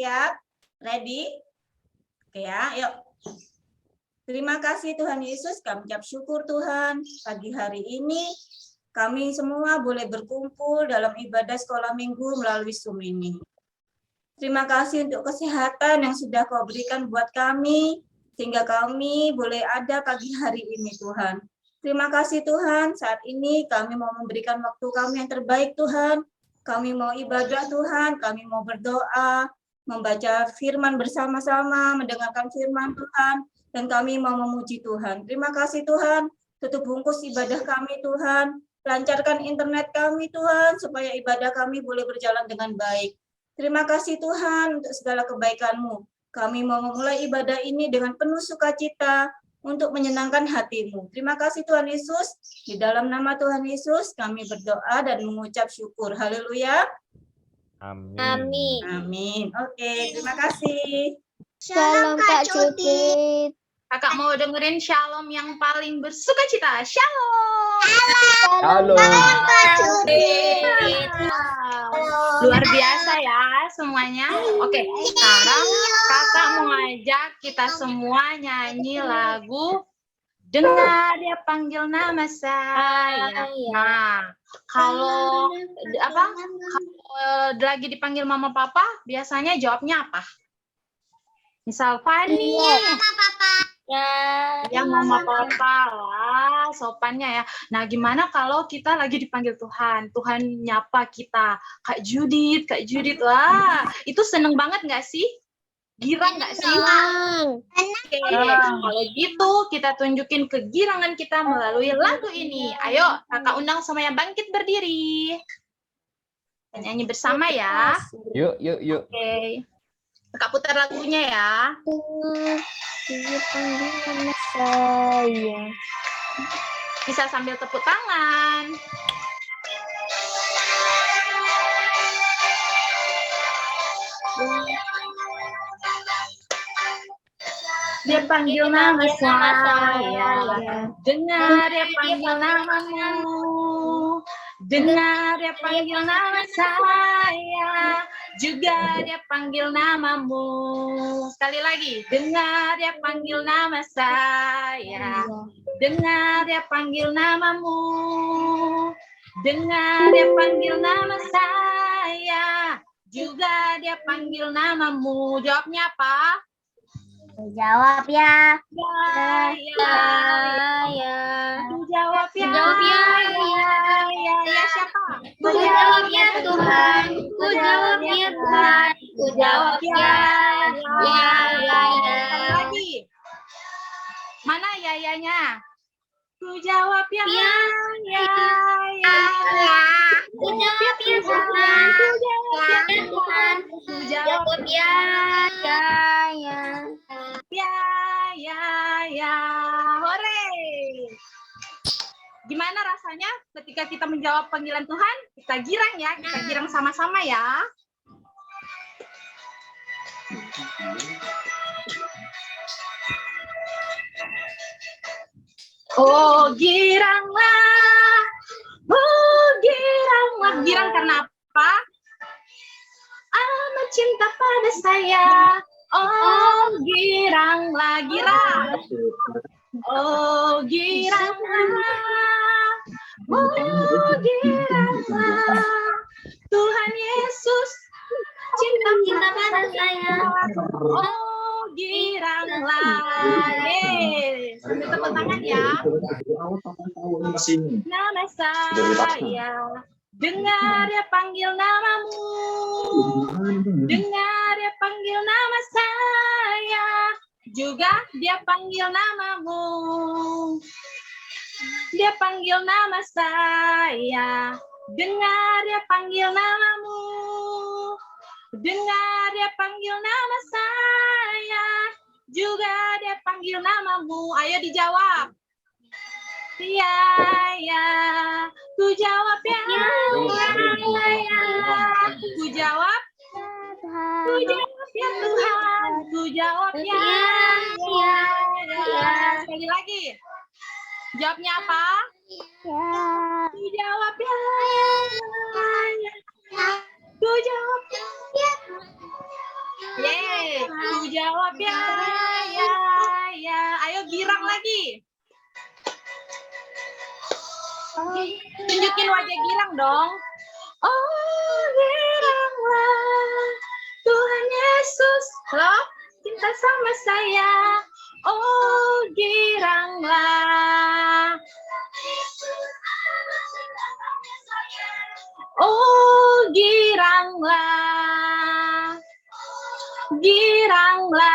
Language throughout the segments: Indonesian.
siap? Ready? Oke ya, yuk. Terima kasih Tuhan Yesus, kami ucap syukur Tuhan. Pagi hari ini kami semua boleh berkumpul dalam ibadah sekolah minggu melalui Zoom ini. Terima kasih untuk kesehatan yang sudah Kau berikan buat kami, sehingga kami boleh ada pagi hari ini Tuhan. Terima kasih Tuhan, saat ini kami mau memberikan waktu kami yang terbaik Tuhan. Kami mau ibadah Tuhan, kami mau berdoa, membaca firman bersama-sama, mendengarkan firman Tuhan, dan kami mau memuji Tuhan. Terima kasih Tuhan, tutup bungkus ibadah kami Tuhan, lancarkan internet kami Tuhan, supaya ibadah kami boleh berjalan dengan baik. Terima kasih Tuhan untuk segala kebaikan-Mu. Kami mau memulai ibadah ini dengan penuh sukacita untuk menyenangkan hati-Mu. Terima kasih Tuhan Yesus, di dalam nama Tuhan Yesus kami berdoa dan mengucap syukur. Haleluya. Amin. Amin. Amin. Oke, terima kasih. Shalom Kak Judit. Kakak mau dengerin shalom yang paling bersukacita. Shalom. Halo. Kak Judit. Luar biasa ya semuanya. Oke, sekarang kakak mau ngajak kita semua nyanyi lagu Dengar Dia Panggil Nama Saya. Nah, kalau lagi dipanggil mama papa, biasanya jawabnya apa? Misal Fani. Ya mama papa lah sopannya ya. Nah gimana kalau kita lagi dipanggil Tuhan, Tuhan nyapa kita, Kak Judit, wah itu seneng banget nggak sih? Girang nggak sih? Oke, kalau gitu kita tunjukin kegirangan kita melalui lagu ini. Ayo kakak undang semuanya bangkit berdiri. Kita nyanyi bersama ya. Yuk. Oke. Kakak putar lagunya ya. Dia panggil nama saya. Bisa sambil tepuk tangan. Dia panggil nama saya. Dengar dia panggil namamu. Dengar dia panggil nama saya. Juga dia panggil namamu. Sekali lagi. Dengar dia panggil nama saya. Dengar dia panggil namamu. Dengar dia panggil nama saya. Juga dia panggil namamu. Jawabnya apa? Jawab ya. Ya. Jawab ya. Ya siapa? Ku jawab ya Tuhan. Ku jawab ya Tuhan. Ku jawab ya. Lagi. Mana yayanya? Ku jawab ya. Ku jawab ya Tuhan. Ku jawab ya. Ya. Hore. Gimana rasanya ketika kita menjawab panggilan Tuhan? Kita girang ya, kita girang sama-sama ya. Oh giranglah, girang karena apa? Amat cinta pada saya. Oh giranglah, oh giranglah, Tuhan Yesus cinta pada saya. Oh giranglah, yes. Sambil tepuk tangan ya. Nama saya, dengar dia panggil namamu. Dengar dia panggil nama saya. Juga dia panggil namamu. Dia panggil nama saya. Dengar dia panggil namamu. Dengar dia panggil nama saya. Juga dia panggil namamu. Ayo dijawab. Ya, ku jawab ya. Ku jawab. Ku jawab ya Tuhan. Ku jawab ya. Sekali lagi. Jawabnya apa? Ku jawab ya. Ku jawab ya. Tunjukin wajah girang dong. Oh, giranglah Tuhan Yesus, loh, cinta sama saya. Oh, giranglah. Oh, giranglah. Giranglah.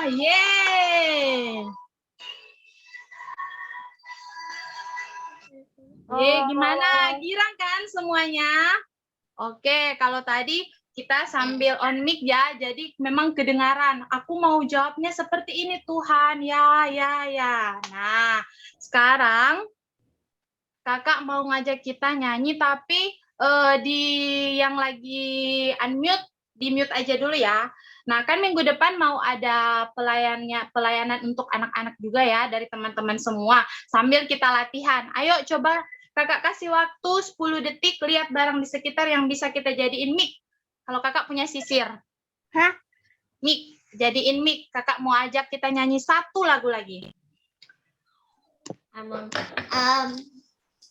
Yeay. Gimana? Girang kan semuanya? Oke, kalau tadi kita sambil on mic ya, jadi memang kedengaran. Aku mau jawabnya seperti ini, Tuhan. Ya. Nah, sekarang kakak mau ngajak kita nyanyi, tapi di yang lagi unmute, di mute aja dulu ya. Nah, kan minggu depan mau ada pelayanan untuk anak-anak juga ya, dari teman-teman semua. Sambil kita latihan. Ayo coba kakak kasih waktu 10 detik, lihat barang di sekitar yang bisa kita jadiin mic. Kalau kakak punya sisir. Hah? Mic, jadiin mic. Kakak mau ajak kita nyanyi satu lagu lagi.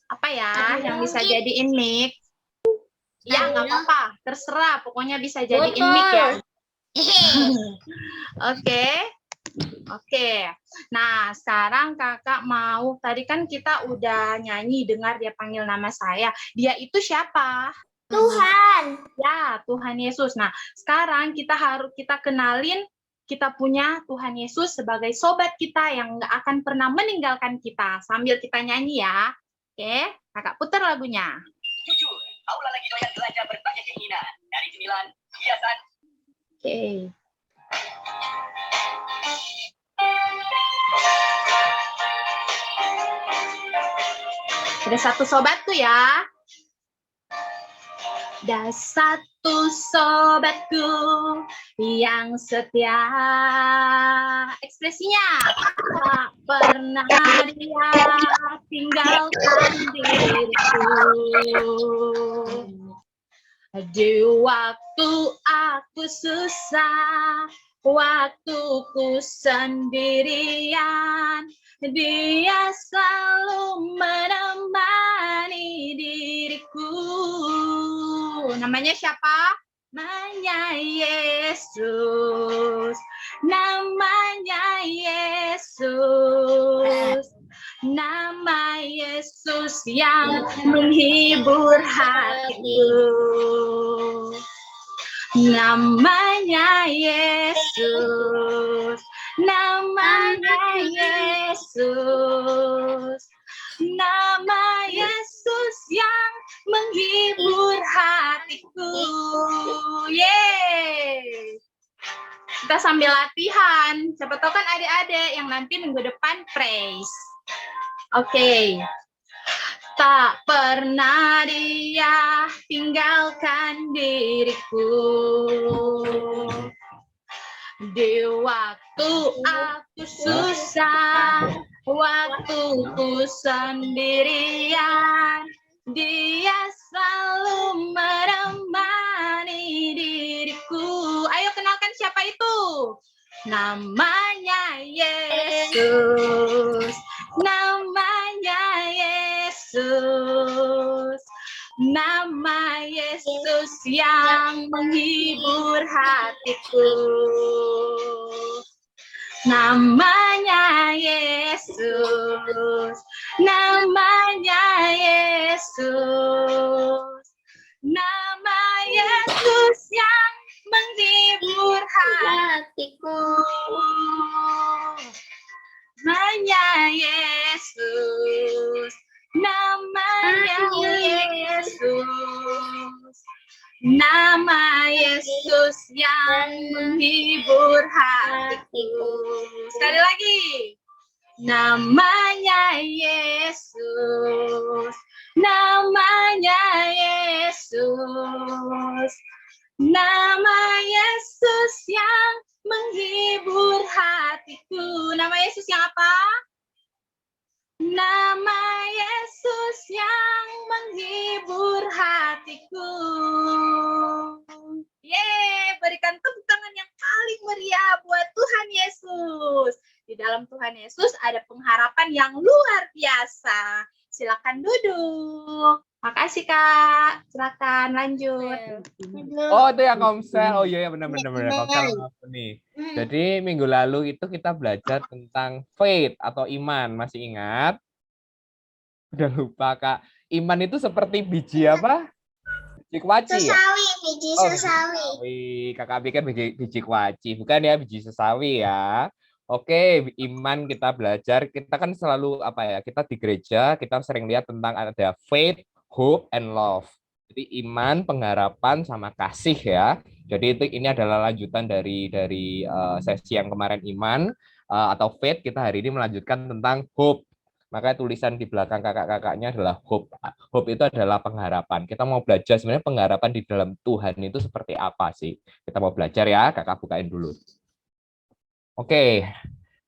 Apa ya yang bisa jadiin mic? Ya, nggak apa-apa. Terserah, pokoknya bisa jadiin mic ya. Oke. Nah, sekarang kakak mau, tadi kan kita udah nyanyi, dengar dia panggil nama saya. Dia itu siapa? Tuhan. Ya, Tuhan Yesus. Nah, sekarang kita kenalin, kita punya Tuhan Yesus sebagai sobat kita yang nggak akan pernah meninggalkan kita. Sambil kita nyanyi ya. Oke, kakak putar lagunya. Jujur, kaulah lagi doyan belanja berbagai keinginan. Dari cemilan, hiasan. Oke. Ada satu sobat tuh ya. Ada satu sobatku yang setia. Ekspresinya tak pernah dia tinggalkan diriku. Di waktu aku susah, waktuku sendirian, dia selalu menemani diriku. Namanya siapa? Namanya Yesus. Namanya Yesus. Nama Yesus yang menghibur hatiku. Namanya Yesus. Namanya Yesus. Nama Yesus yang menghibur hatiku. Yeay. Kita sambil latihan. Siapa tahu kan adik-adik yang nanti minggu depan praise. Oke. Tak pernah dia tinggalkan diriku. Di waktu aku susah, waktuku sendirian, dia selalu menemani diriku. Ayo kenalkan siapa itu? Namanya Yesus. Namanya Yesus. Nama Yesus yang menghibur hatiku. Namanya Yesus. Namanya Yesus. Nama Yesus yang menghibur hatiku. Namanya Yesus. Namanya Yesus. Nama Yesus yang menghibur hatiku. Sekali lagi. Namanya Yesus. Namanya Yesus. Nama Yesus yang menghibur hatiku. Nama Yesus yang apa? Nama Yesus yang menghibur hatiku. Yeay, berikan tepuk tangan yang paling meriah buat Tuhan Yesus. Di dalam Tuhan Yesus ada pengharapan yang luar biasa. silakan duduk. Makasih Kak. Silakan lanjut. Oh, itu yang Komsel. Oh iya, benar-benar Komsel apa nih. Jadi minggu lalu itu kita belajar tentang faith atau iman. Masih ingat? Udah lupa, Kak. Iman itu seperti biji apa? Biji kuaci ya? biji Oh, biji sesawi. Kakak pikir biji kuaci. Bukan ya, biji sesawi ya. Oke, iman kita belajar. Kita kan selalu apa ya? Kita di gereja, kita sering lihat tentang ada faith, hope, and love. Jadi iman, pengharapan, sama kasih ya. Jadi ini adalah lanjutan dari sesi yang kemarin iman atau faith. Kita hari ini melanjutkan tentang hope. Makanya tulisan di belakang kakak-kakaknya adalah hope. Hope itu adalah pengharapan. Kita mau belajar sebenarnya pengharapan di dalam Tuhan itu seperti apa sih? Kita mau belajar ya, kakak bukain dulu. Oke,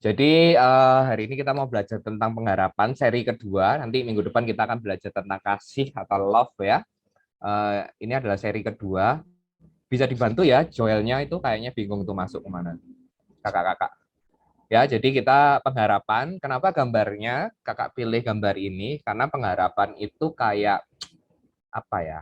jadi hari ini kita mau belajar tentang pengharapan seri kedua. Nanti minggu depan kita akan belajar tentang kasih atau love ya. Ini adalah seri kedua. Bisa dibantu ya, Joelnya itu kayaknya bingung tuh masuk kemana. Kakak-kakak. Ya, jadi kita pengharapan. Kenapa gambarnya kakak pilih gambar ini? Karena pengharapan itu kayak apa ya?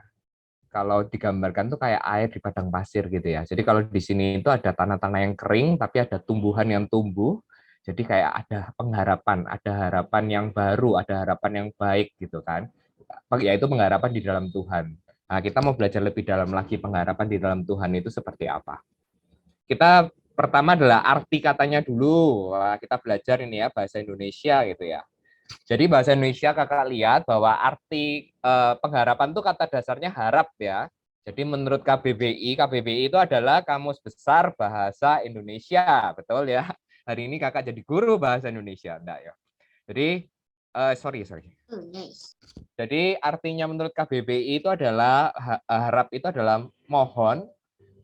Kalau digambarkan tuh kayak air di padang pasir gitu ya. Jadi kalau di sini itu ada tanah-tanah yang kering, tapi ada tumbuhan yang tumbuh. Jadi kayak ada pengharapan, ada harapan yang baru, ada harapan yang baik gitu kan. Yaitu pengharapan di dalam Tuhan. Nah, kita mau belajar lebih dalam lagi pengharapan di dalam Tuhan itu seperti apa. Kita pertama adalah arti katanya dulu. Wah, kita belajar ini ya bahasa Indonesia gitu ya. Jadi bahasa Indonesia kakak lihat bahwa arti pengharapan itu kata dasarnya harap ya. Jadi menurut KBBI itu adalah Kamus Besar Bahasa Indonesia, betul ya. Hari ini kakak jadi guru bahasa Indonesia, enggak ya. Jadi sorry. Jadi artinya menurut KBBI itu adalah harap itu adalah mohon,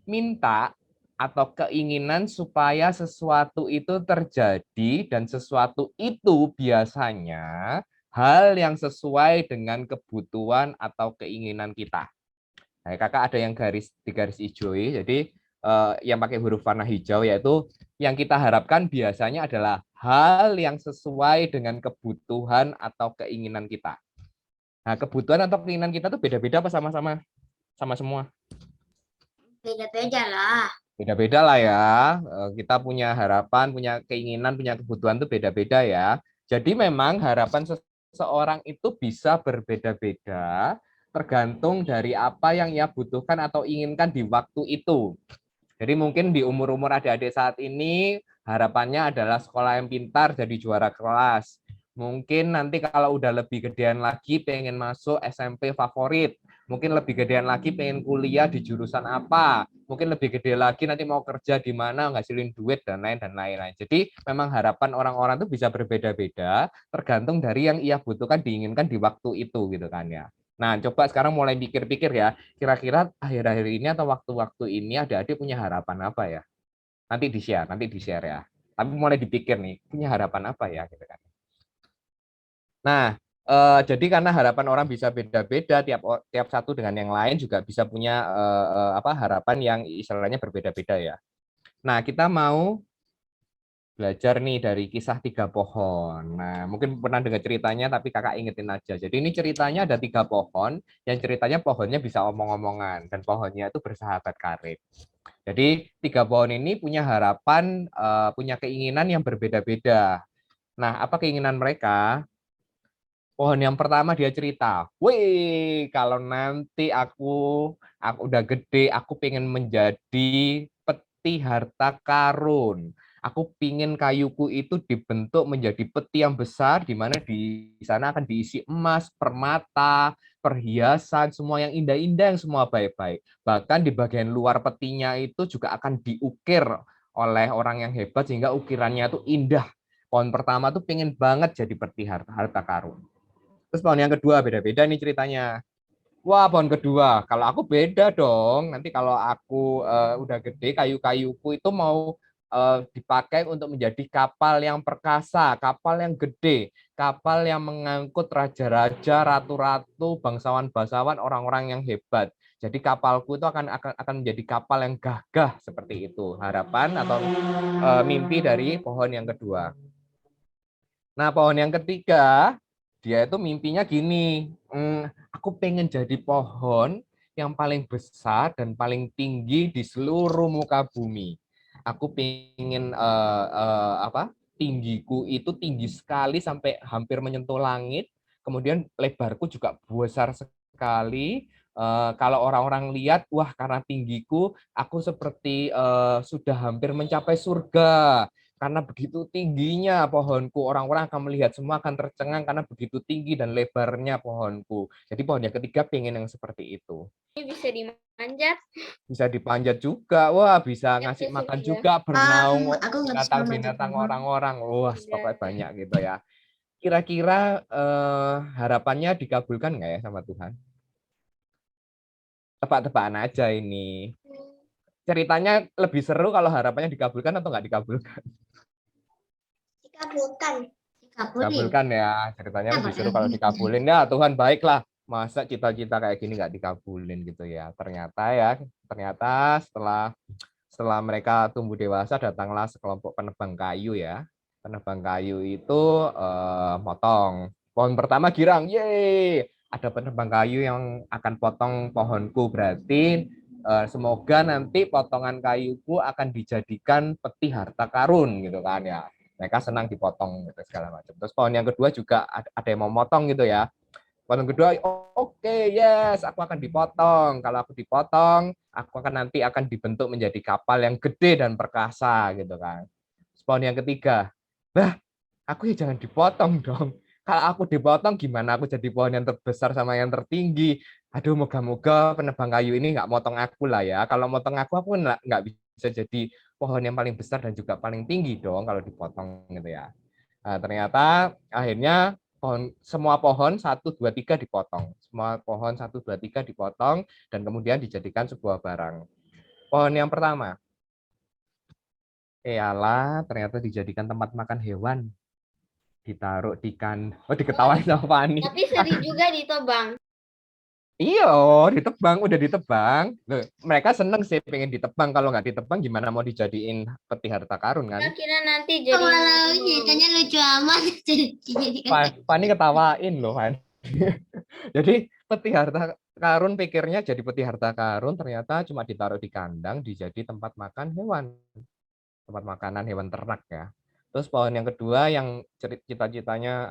minta, atau keinginan supaya sesuatu itu terjadi dan sesuatu itu biasanya hal yang sesuai dengan kebutuhan atau keinginan kita. Nah, kakak ada yang digaris hijau, jadi yang pakai huruf warna hijau yaitu yang kita harapkan biasanya adalah hal yang sesuai dengan kebutuhan atau keinginan kita. Nah, kebutuhan atau keinginan kita tuh beda-beda apa sama-sama? Sama semua? Beda-beda lah. Beda-beda lah ya. Kita punya harapan, punya keinginan, punya kebutuhan itu beda-beda ya. Jadi memang harapan seseorang itu bisa berbeda-beda tergantung dari apa yang ia butuhkan atau inginkan di waktu itu. Jadi mungkin di umur-umur adik-adik saat ini harapannya adalah sekolah yang pintar, jadi juara kelas. Mungkin nanti kalau udah lebih gedean lagi pengen masuk SMP favorit. Mungkin lebih gedean lagi pengen kuliah di jurusan apa. Mungkin lebih gede lagi nanti mau kerja di mana, ngasilin duit dan lain-lain. Jadi memang harapan orang-orang itu bisa berbeda-beda tergantung dari yang ia butuhkan, diinginkan di waktu itu gitu kan ya. Nah, coba sekarang mulai pikir-pikir ya, kira-kira akhir-akhir ini atau waktu-waktu ini adik-adik punya harapan apa ya? Nanti di-share ya. Tapi mulai dipikir nih, punya harapan apa ya gitu kan. Nah, jadi karena harapan orang bisa beda-beda, tiap satu dengan yang lain juga bisa punya harapan yang istilahnya berbeda-beda ya. Nah, kita mau belajar nih dari kisah 3 pohon. Nah, mungkin pernah dengar ceritanya, tapi kakak ingetin aja. Jadi ini ceritanya ada 3 pohon, yang ceritanya pohonnya bisa omong-omongan, dan pohonnya itu bersahabat karib. Jadi 3 pohon ini punya harapan, punya keinginan yang berbeda-beda. Nah, apa keinginan mereka? Pohon yang pertama dia cerita, wih, kalau nanti aku udah gede, aku pengen menjadi peti harta karun. Aku pingin kayuku itu dibentuk menjadi peti yang besar, di mana di sana akan diisi emas, permata, perhiasan, semua yang indah-indah, yang semua baik-baik. Bahkan di bagian luar petinya itu juga akan diukir oleh orang yang hebat, sehingga ukirannya itu indah. Pohon pertama tuh pengen banget jadi peti harta karun. Terus pohon yang kedua beda-beda nih ceritanya. Wah, pohon kedua, kalau aku beda dong. Nanti kalau aku udah gede, kayu-kayuku itu mau dipakai untuk menjadi kapal yang perkasa, kapal yang gede, kapal yang mengangkut raja-raja, ratu-ratu, bangsawan-bangsawan, orang-orang yang hebat. Jadi kapalku itu akan menjadi kapal yang gagah seperti itu. Harapan atau mimpi dari pohon yang kedua. Nah, pohon yang ketiga Dia itu mimpinya gini, aku pengen jadi pohon yang paling besar dan paling tinggi di seluruh muka bumi. Aku pengen tinggiku itu tinggi sekali sampai hampir menyentuh langit. Kemudian lebarku juga besar sekali. Kalau orang-orang lihat, wah karena tinggiku, aku seperti sudah hampir mencapai surga. Karena begitu tingginya pohonku, orang-orang akan melihat, semua akan tercengang karena begitu tinggi dan lebarnya pohonku. Jadi pohon yang ketiga pengen yang seperti itu. Ini bisa dimanjat. Bisa dipanjat juga, wah bisa Ya, ngasih sudah. makan juga, bernaung Aku nggak bisa manjat binatang-binatang pohon. orang-orang. Wah, Tidak. pokoknya banyak gitu ya. Kira-kira harapannya dikabulkan nggak ya sama Tuhan? Tebak-tebakan aja ini. Ceritanya lebih seru kalau harapannya dikabulkan atau nggak dikabulkan? Dikabulkan. Dikabulkan ya, ceritanya Apa lebih seru dong? kalau dikabulin. Ya Tuhan baiklah, masa cita-cita kayak gini nggak dikabulin gitu ya. Ternyata setelah mereka tumbuh dewasa, datanglah sekelompok penebang kayu ya. Penebang kayu itu potong. Pohon pertama girang, yeay! Ada penebang kayu yang akan potong pohonku, berarti semoga nanti potongan kayuku akan dijadikan peti harta karun gitu kan ya. Mereka senang dipotong gitu segala macam. Terus pohon yang kedua juga ada yang mau motong gitu ya. Pohon kedua, oke, yes, aku akan dipotong. Kalau aku dipotong, aku nanti akan dibentuk menjadi kapal yang gede dan perkasa gitu kan. Terus pohon yang ketiga, aku ya jangan dipotong dong. Kalau aku dipotong gimana aku jadi pohon yang terbesar sama yang tertinggi? Aduh, moga-moga penebang kayu ini nggak motong aku lah ya. Kalau motong aku nggak bisa jadi pohon yang paling besar dan juga paling tinggi dong kalau dipotong gitu ya. Nah, ternyata akhirnya semua pohon 1, 2, 3 dipotong. Semua pohon 1, 2, 3 dipotong dan kemudian dijadikan sebuah barang. Pohon yang pertama, ternyata dijadikan tempat makan hewan. Ditaruh di diketawain sama Fani. Tapi seri juga ditobang. Iya, ditebang, udah ditebang. Loh, mereka seneng sih pengen ditebang. Kalau nggak ditebang gimana mau dijadiin peti harta karun kan? Kira-kira nanti jadi Kalau ceritanya lucu amat. Jadi Fani ketawain loh, Fan. Jadi peti harta karun pikirnya jadi peti harta karun, ternyata cuma ditaruh di kandang, dijadi tempat makan hewan. Tempat makanan hewan ternak ya. Terus pohon yang kedua yang cita-citanya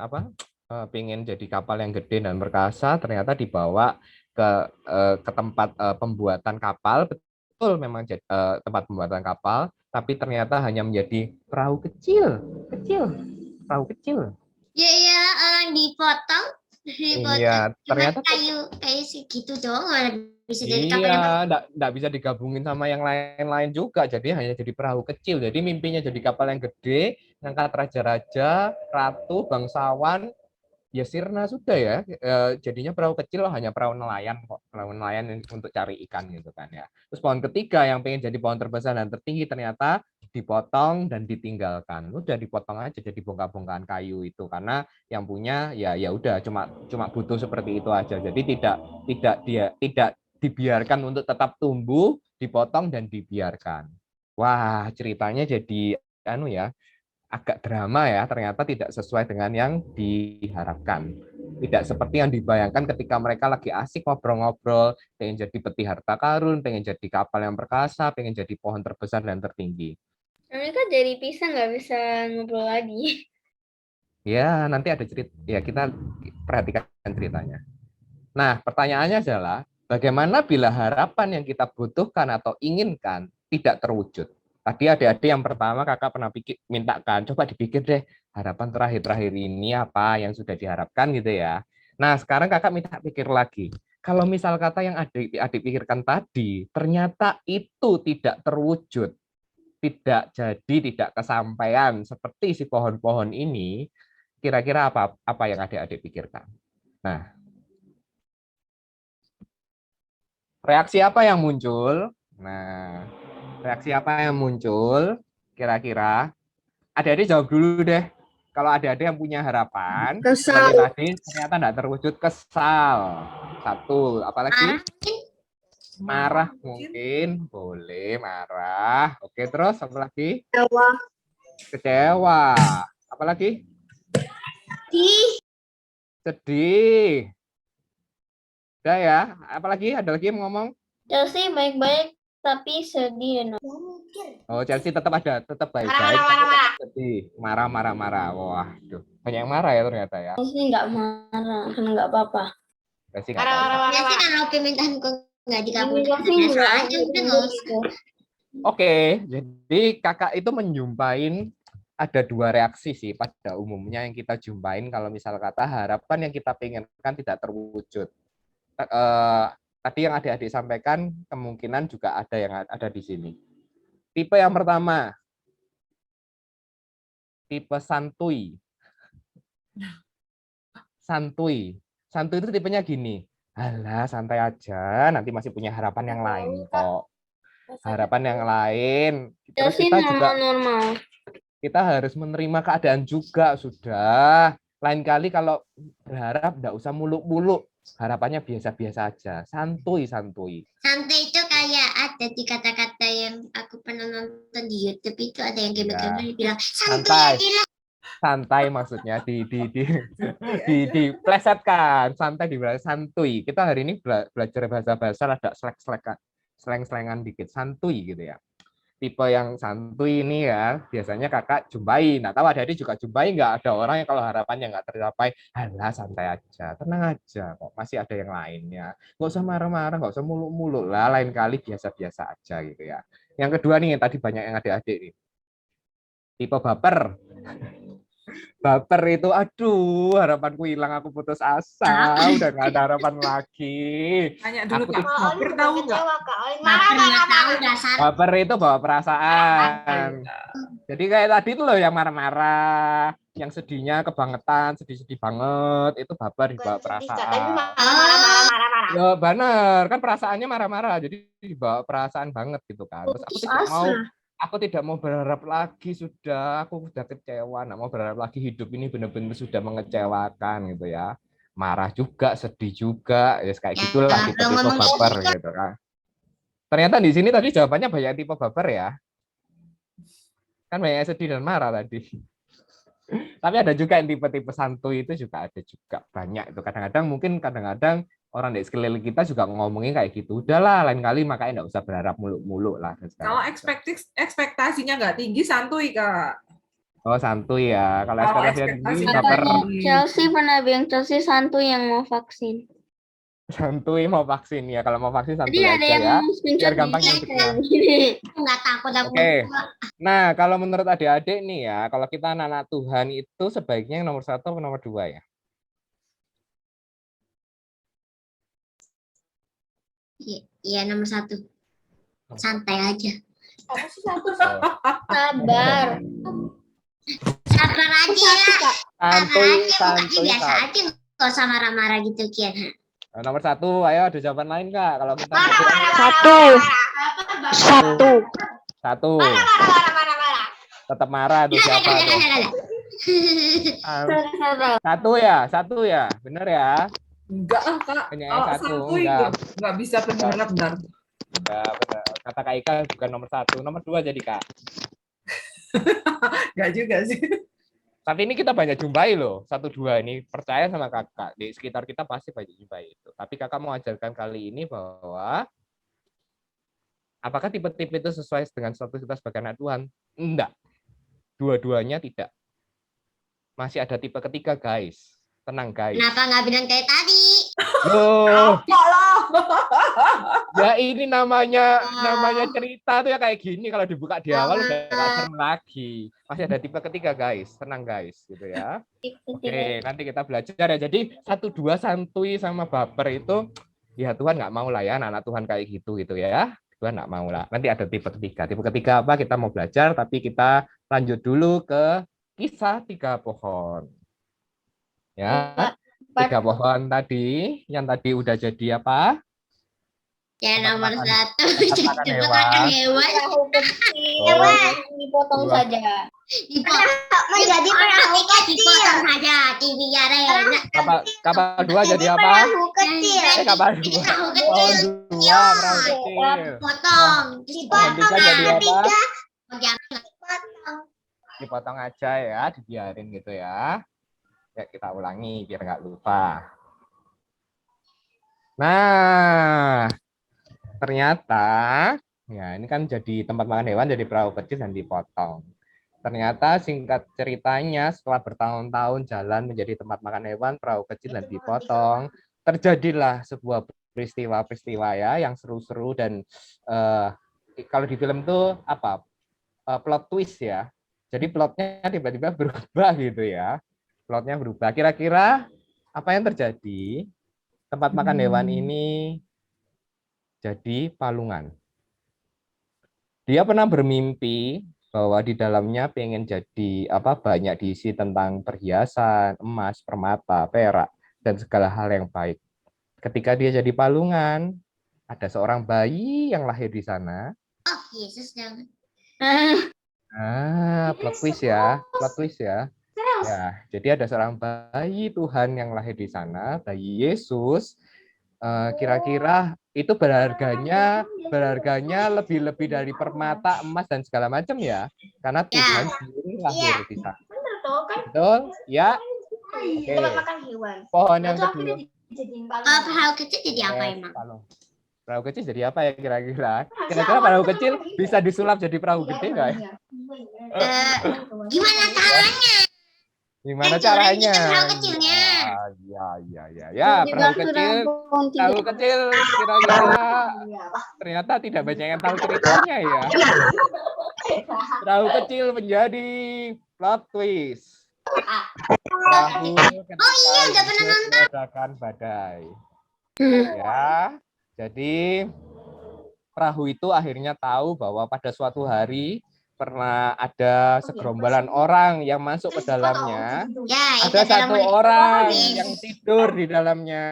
pengen jadi kapal yang gede dan perkasa, ternyata dibawa ke tempat pembuatan kapal. Betul memang jadi tempat pembuatan kapal, tapi ternyata hanya menjadi perahu kecil, perahu kecil. ya iyalah orang dipotong Iya, cuma ternyata kayu segitu doang mana bisa jadi kapal yang iya, nggak bisa digabungin sama yang lain-lain juga. Jadi hanya jadi perahu kecil. Jadi mimpinya jadi kapal yang gede, ngangkat raja-raja, ratu, bangsawan, ya sirna sudah ya. Jadinya perahu kecil hanya perahu nelayan kok. Perahu nelayan untuk cari ikan gitu kan ya. Terus pohon ketiga yang pengen jadi pohon terbesar dan tertinggi ternyata dipotong dan ditinggalkan. Udah dipotong aja jadi bongkar-bongkaran kayu itu karena yang punya ya udah cuma butuh seperti itu aja. Jadi tidak dibiarkan untuk tetap tumbuh, dipotong dan dibiarkan. Wah, ceritanya jadi agak drama ya, ternyata tidak sesuai dengan yang diharapkan. Tidak seperti yang dibayangkan ketika mereka lagi asik ngobrol-ngobrol, pengen jadi peti harta karun, pengen jadi kapal yang perkasa, pengen jadi pohon terbesar dan tertinggi. mereka jadi pisah nggak bisa ngobrol lagi. Ya, nanti ada cerita. Ya, kita perhatikan ceritanya. Nah, pertanyaannya adalah, bagaimana bila harapan yang kita butuhkan atau inginkan tidak terwujud? Tadi adik-adik yang pertama kakak pernah mintakan, coba dipikir deh, harapan terakhir ini apa yang sudah diharapkan gitu ya. Nah, sekarang kakak minta pikir lagi. Kalau misal kata yang adik pikirkan tadi, ternyata itu tidak terwujud, tidak jadi, tidak kesampaian seperti si pohon-pohon ini, kira-kira apa yang adik-adik pikirkan? Nah, reaksi apa yang muncul? Nah, reaksi apa yang muncul? Kira-kira adik-adik jawab dulu deh. Kalau adik-adik yang punya harapan, seperti tadi ternyata tidak terwujud, kesal. Satu, apalagi? Marah mungkin, boleh marah. Oke, terus apa lagi? Kecewa. Apalagi? sedih. Udah ya, apalagi ada lagi yang mau ngomong? Chelsea baik-baik tapi sedih. Oh, Chelsea tetap ada, tetap baik-baik, tapi tetap sedih, marah. Wah, banyak yang marah ya ternyata ya. Chelsea nggak marah, karena nggak apa-apa. Chelsea nggak apa-apa. Biasanya kalau permintaanku nggak dikabulkan, Chelsea biasa nggak aja udah nggak usah. Oke, jadi kakak itu menjumpain ada dua reaksi sih pada umumnya yang kita jumpain kalau misal kata harapan yang kita pengenkan tidak terwujud. Tadi yang adik-adik sampaikan kemungkinan juga ada yang ada di sini. Tipe yang pertama, tipe santuy. Santuy itu tipenya gini, alah santai aja, nanti masih punya harapan yang lain kok. Harapan yang lain. Terus Chelsea kita juga normal. kita harus menerima keadaan juga sudah. Lain kali kalau berharap enggak usah muluk-muluk. Harapannya biasa-biasa aja, santuy. Santai itu kayak ada di kata-kata yang aku pernah nonton di YouTube itu ada yang gamer-gamer bilang santai aja lah. Santai maksudnya diplesetkan, santai dibilang santuy. Kita hari ini belajar bahasa-bahasa ada slang-slangan dikit, santuy gitu ya. Tipe yang santuy ini ya biasanya kakak jumpai. Nah, tahu adik-adik juga jumpai nggak ada orang yang kalau harapannya nggak tercapai, halah santai aja, tenang aja kok, masih ada yang lainnya. Nggak usah marah-marah, nggak usah muluk-muluk lah, lain kali biasa-biasa aja gitu ya. Yang kedua nih, tadi banyak yang adik-adik nih. Tipe baper. Baper itu, aduh, harapanku hilang, aku putus asa, udah nggak ada harapan lagi. Tanya dulu Aku Kak, baper tahu nggak? Nggak tahu dasar. Baper itu bawa perasaan. Jadi kayak tadi itu loh yang marah-marah, yang sedihnya kebangetan, sedih-sedih banget, itu baper dibawa perasaan. Ya benar, kan perasaannya marah-marah, jadi dibawa perasaan banget gitu kan. Terus aku tidak mau berharap lagi, sudah aku sudah kecewa, nggak mau berharap lagi, hidup ini benar-benar sudah mengecewakan gitu ya. Marah juga, sedih juga, ya kayak gitulah tipe baper gitu kan. Ternyata di sini tadi jawabannya banyak tipe baper ya. Kan banyak sedih dan marah tadi. Tapi ada juga yang tipe-tipe santuy itu juga ada juga banyak itu. Kadang-kadang orang di sekeliling kita juga ngomongin kayak gitu. Udahlah, lain kali makanya nggak usah berharap muluk-muluk lah. Kalau ekspektasinya nggak tinggi, santuy Kak. Oh santuy ya. Kalau Kalau ekspektasinya tinggi, ekspektasinya baper. Chelsea pernah bilang Chelsea santuy yang mau vaksin. Santuy mau vaksin ya. Kalau mau vaksin Jadi santuy ada aja yang ya. screenshot Biar gampang nih, nyuntiknya. Nggak takut aku. Oke. Nah, kalau menurut adik-adik nih ya, kalau kita anak-anak Tuhan itu sebaiknya yang nomor 1 atau nomor 2 ya? Iya nomor 1. Santai aja. Sabar. Sabar aja lah. Santuy. Biasa aja nggak usah marah-marah gitu Kian. Nomor 1, ayo ada jawaban lain Kak? Kalau kita Satu. Tetap marah tuh siapa tuh? Satu ya, bener ya? Enggak lah Kak. Hanya Kalau satu, santuy enggak. nggak bisa berharap benar. Enggak, bener. Kata Kak Ika bukan nomor 1, nomor 2 jadi Kak. Nggak juga sih. Tapi ini kita banyak jumpai loh, 1, 2 ini percaya sama kakak di sekitar kita pasti banyak jumpai itu. Tapi kakak mau ajarkan kali ini bahwa apakah tipe-tipe itu sesuai dengan status kita sebagai anak Tuhan? Enggak, dua-duanya tidak. Masih ada tipe ketiga guys, tenang guys. Kenapa nggak bilang kayak tadi? Loh, ya ini namanya cerita tuh ya kayak gini, kalau dibuka di awal udah nggak serem lagi. Masih ada tipe ketiga guys, tenang guys gitu ya. Oke, nanti kita belajar ya. Jadi 1, 2 santuy sama baper itu ya Tuhan nggak mau lah ya anak Tuhan kayak gitu ya. Tuhan nggak mau lah. Nanti ada tipe ketiga. Tipe ketiga apa kita mau belajar, tapi kita lanjut dulu ke kisah 3 pohon. Ya. 3 pohon tadi, yang tadi udah jadi apa? Ya nomor 1 makan makan hewan. Dipotong saja. Menjadi perahu kecil. Dipotong saja dibiarin. Kapal 2 jadi apa? Kapal 2. Perahu Oh, kecil. 2 perahu kecil. Dipotong. Dipotong jadi apa? Dipotong. Dipotong aja ya, dibiarin gitu ya. Ya, kita ulangi biar nggak lupa. Nah, ternyata ya ini kan jadi tempat makan hewan, jadi perahu kecil dan dipotong. Ternyata singkat ceritanya setelah bertahun-tahun jalan menjadi tempat makan hewan, perahu kecil dan dipotong, terjadilah sebuah peristiwa-peristiwa ya yang seru-seru dan kalau di film tuh apa? Plot twist ya. Jadi plotnya tiba-tiba berubah gitu ya. Plotnya berubah. Kira-kira apa yang terjadi? Tempat makan hewan ini jadi palungan. Dia pernah bermimpi bahwa di dalamnya pengen jadi banyak diisi tentang perhiasan, emas, permata, perak, dan segala hal yang baik. Ketika dia jadi palungan, ada seorang bayi yang lahir di sana. Oh, Yesus jangan. Plot twist ya, plot twist ya. Ya, jadi ada seorang bayi Tuhan yang lahir di sana, bayi Yesus. Kira-kira itu berharganya lebih dari permata, emas dan segala macam ya, karena Tuhan sendiri lahir di sana. Betul? Ya. Oke. Pohon yang kedua. Perahu kecil jadi apa emang? Perahu kecil jadi apa ya kira-kira? Kira-kira perahu kecil bisa disulap jadi perahu gede nggak ya? Gimana caranya? Gimana caranya? Perahu kecilnya. Ya, perahu kecil kira-kira ternyata tidak banyak yang tahu ceritanya ya. Perahu kecil menjadi plot twist. Perahu nggak pernah nonton. Meledakan badai. Ya, jadi perahu itu akhirnya tahu bahwa pada suatu hari pernah ada segerombolan orang yang masuk ke dalamnya. Ada satu orang yang tidur di dalamnya.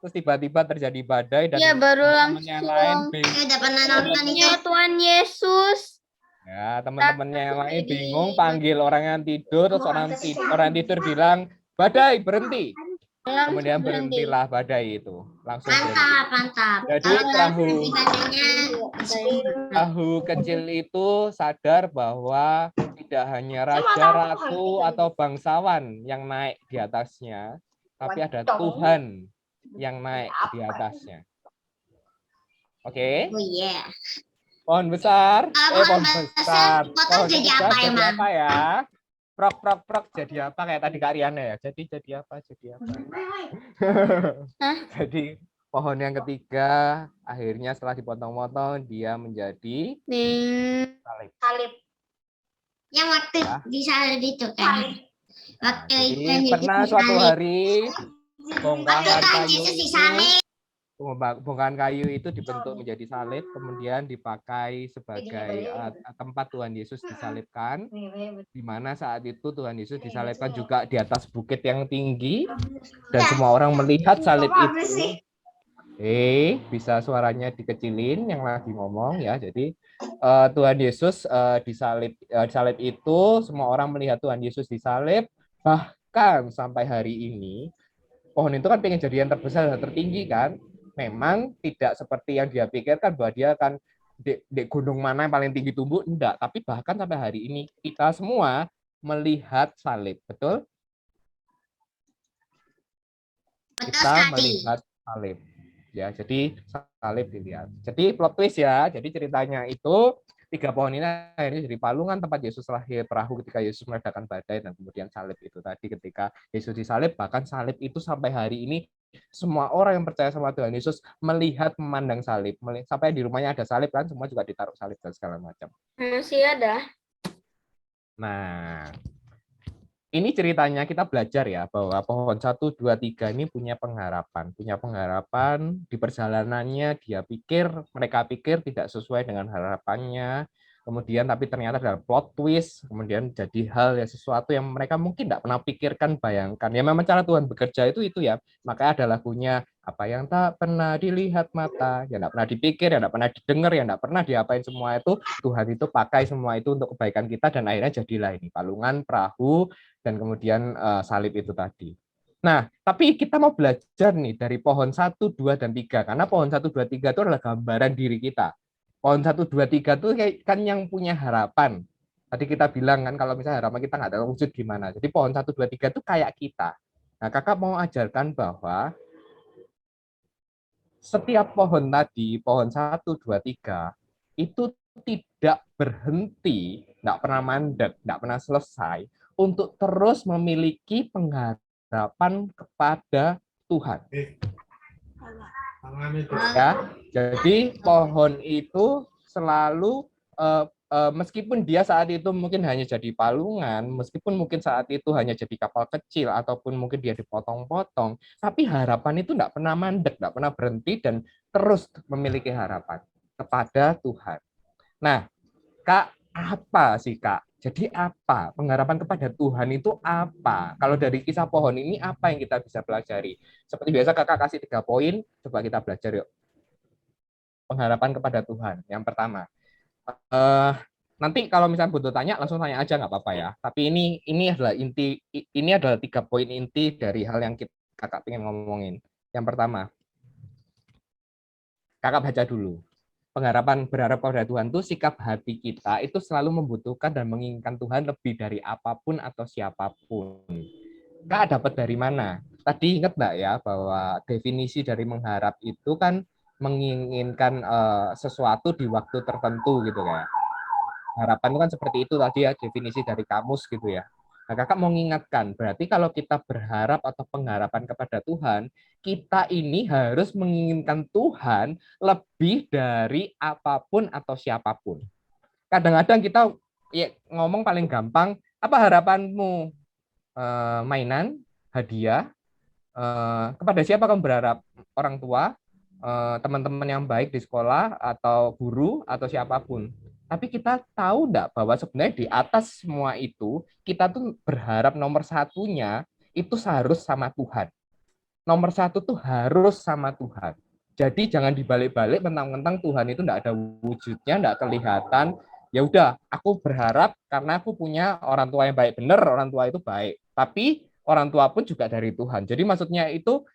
Terus tiba-tiba terjadi badai dan teman-temannya yang lain bingung. Udah pernah nonton itu. Ya Tuhan Yesus. Ya, teman-temannya yang lain bingung panggil orang yang tidur, terus orang tidur bilang, "Badai, berhenti." Kemudian berhentilah badai itu. Langsung berhenti. Mantap. Jadi perahu kecil itu sadar bahwa tidak hanya raja, ratu, atau bangsawan yang naik di atasnya, tapi ada Tuhan yang naik di atasnya. Oke? Oh iya. Pohon besar. Pohon besar. Potong jadi apa emang? Apa ya? Prok jadi apa kayak tadi Kak Riana ya? Jadi apa? Jadi pohon yang ketiga akhirnya setelah dipotong-potong dia menjadi salib. Yang waktu di salib itu kan. Waktu Jadi pernah suatu hari bongkahan kayu itu dibentuk menjadi salib, kemudian dipakai sebagai tempat Tuhan Yesus disalibkan, di mana saat itu Tuhan Yesus disalibkan juga di atas bukit yang tinggi, dan semua orang melihat salib itu. Bisa suaranya dikecilin yang lagi ngomong ya. Jadi Tuhan Yesus disalib itu, semua orang melihat Tuhan Yesus disalib, bahkan sampai hari ini pohon itu kan pengen jadi yang terbesar dan tertinggi kan. Memang tidak seperti yang dia pikirkan bahwa dia akan di gunung mana yang paling tinggi tumbuh, enggak. Tapi bahkan sampai hari ini kita semua melihat salib, betul? Kita melihat salib. Ya, jadi salib dilihat. Jadi plot twist ya. Jadi ceritanya itu 3 pohon ini akhirnya jadi palungan tempat Yesus lahir, perahu ketika Yesus meledakkan badai, dan kemudian salib itu tadi ketika Yesus disalib. Bahkan salib itu sampai hari ini semua orang yang percaya sama Tuhan Yesus melihat, memandang salib. Sampai di rumahnya ada salib kan, semua juga ditaruh salib dan segala macam. Masih ada. Nah, ini ceritanya kita belajar ya bahwa pohon 1, 2, 3 ini punya pengharapan di perjalanannya. Mereka pikir tidak sesuai dengan harapannya. Kemudian tapi ternyata ada plot twist, kemudian jadi hal ya, sesuatu yang mereka mungkin tidak pernah pikirkan, bayangkan. Ya memang cara Tuhan bekerja itu ya. Makanya ada lagunya, apa yang tak pernah dilihat mata, yang tidak pernah dipikir, yang tidak pernah didengar, yang tidak pernah diapain, semua itu Tuhan itu pakai semua itu untuk kebaikan kita, dan akhirnya jadilah ini palungan, perahu, dan kemudian salib itu tadi. Nah, tapi kita mau belajar nih dari pohon 1, 2, dan 3, karena pohon 1, 2, 3 itu adalah gambaran diri kita. Pohon 1, 2, 3 itu kan yang punya harapan. Tadi kita bilang kan kalau misalnya harapan kita nggak terwujud gimana. Jadi pohon 1, 2, 3 itu kayak kita. Nah, kakak mau ajarkan bahwa setiap pohon tadi, pohon 1, 2, 3, itu tidak berhenti, nggak pernah mandek, nggak pernah selesai, untuk terus memiliki pengharapan kepada Tuhan. Ya, jadi pohon itu selalu meskipun dia saat itu mungkin hanya jadi palungan, meskipun mungkin saat itu hanya jadi kapal kecil ataupun mungkin dia dipotong-potong, tapi harapan itu tidak pernah mandek, tidak pernah berhenti dan terus memiliki harapan kepada Tuhan. Nah, Kak, apa sih Kak? Jadi apa? Pengharapan kepada Tuhan itu apa? Kalau dari kisah pohon ini apa yang kita bisa pelajari? Seperti biasa Kakak kasih 3 poin, coba kita belajar yuk. Pengharapan kepada Tuhan. Yang pertama, nanti kalau misalnya butuh tanya, langsung tanya aja nggak apa-apa ya. Tapi ini adalah inti, ini adalah 3 poin inti dari hal yang Kakak pengen ngomongin. Yang pertama, Kakak baca dulu. Pengharapan berharap pada Tuhan itu sikap hati kita itu selalu membutuhkan dan menginginkan Tuhan lebih dari apapun atau siapapun. Kak dapat dari mana? Tadi ingat nggak ya bahwa definisi dari mengharap itu kan menginginkan sesuatu di waktu tertentu gitu kayak. Harapan itu kan seperti itu tadi ya definisi dari kamus gitu ya. Nah, kakak mau mengingatkan, berarti kalau kita berharap atau pengharapan kepada Tuhan, kita ini harus menginginkan Tuhan lebih dari apapun atau siapapun. Kadang-kadang kita ya, ngomong paling gampang, apa harapanmu? Mainan, hadiah, kepada siapa kamu berharap? Orang tua, teman-teman yang baik di sekolah, atau guru, atau siapapun. Tapi kita tahu enggak bahwa sebenarnya di atas semua itu, kita tuh berharap nomor satunya itu harus sama Tuhan. Nomor satu tuh harus sama Tuhan. Jadi jangan dibalik-balik mentang-mentang Tuhan itu enggak ada wujudnya, enggak kelihatan. Ya udah, aku berharap karena aku punya orang tua yang baik. Benar, orang tua itu baik. Tapi orang tua pun juga dari Tuhan. Jadi maksudnya itu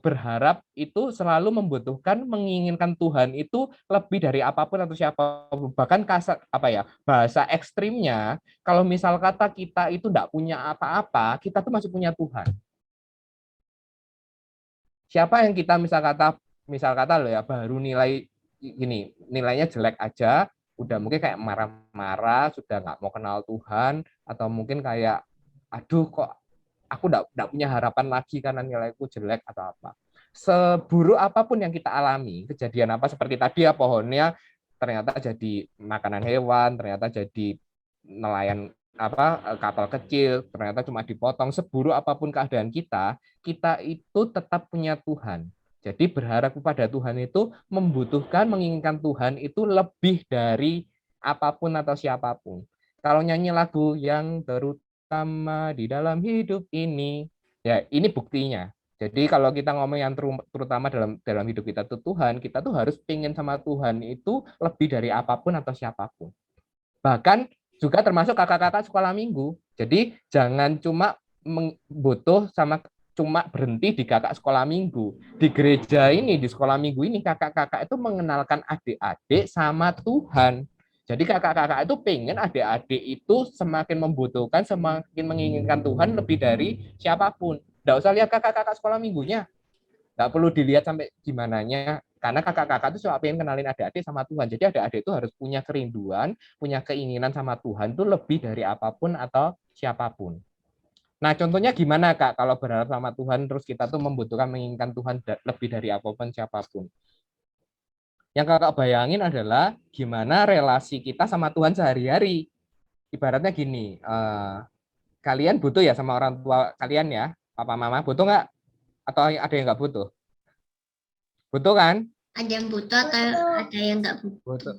berharap itu selalu membutuhkan menginginkan Tuhan itu lebih dari apapun atau siapapun, bahkan kasar apa ya bahasa ekstrimnya kalau misal kata kita itu tidak punya apa-apa, kita tuh masih punya Tuhan. Siapa yang kita misal kata loh ya baru nilai gini nilainya jelek aja udah mungkin kayak marah-marah sudah nggak mau kenal Tuhan atau mungkin kayak aduh kok aku enggak punya harapan lagi karena nilaiku jelek atau apa. Seburuk apapun yang kita alami, kejadian apa seperti tadi ya pohonnya ternyata jadi makanan hewan, ternyata jadi nelayan apa kapal kecil, ternyata cuma dipotong. Seburuk apapun keadaan kita, kita itu tetap punya Tuhan. Jadi berharap kepada Tuhan itu membutuhkan, menginginkan Tuhan itu lebih dari apapun atau siapapun. Kalau nyanyi lagu yang terutama di dalam hidup ini, ya ini buktinya. Jadi kalau kita ngomong yang terutama dalam hidup kita tuh Tuhan, kita tuh harus pingin sama Tuhan itu lebih dari apapun atau siapapun. Bahkan juga termasuk kakak-kakak sekolah minggu. Jadi jangan cuma butuh sama cuma berhenti di kakak sekolah minggu. Di gereja ini, di sekolah minggu ini, kakak-kakak itu mengenalkan adik-adik sama Tuhan. Jadi kakak-kakak itu pengen adik-adik itu semakin membutuhkan, semakin menginginkan Tuhan lebih dari siapapun. Nggak usah lihat kakak-kakak sekolah minggunya. Nggak perlu dilihat sampai gimananya. Karena kakak-kakak itu cuma pengen kenalin adik-adik sama Tuhan. Jadi adik-adik itu harus punya kerinduan, punya keinginan sama Tuhan itu lebih dari apapun atau siapapun. Nah, contohnya gimana Kak kalau berharap sama Tuhan terus kita tuh membutuhkan menginginkan Tuhan lebih dari apapun siapapun. Yang Kakak bayangin adalah gimana relasi kita sama Tuhan sehari-hari. Ibaratnya gini, kalian butuh ya sama orang tua kalian ya, papa mama, butuh nggak? Atau ada yang nggak butuh? Butuh kan? Ada yang butuh atau ada yang nggak butuh? Butuh.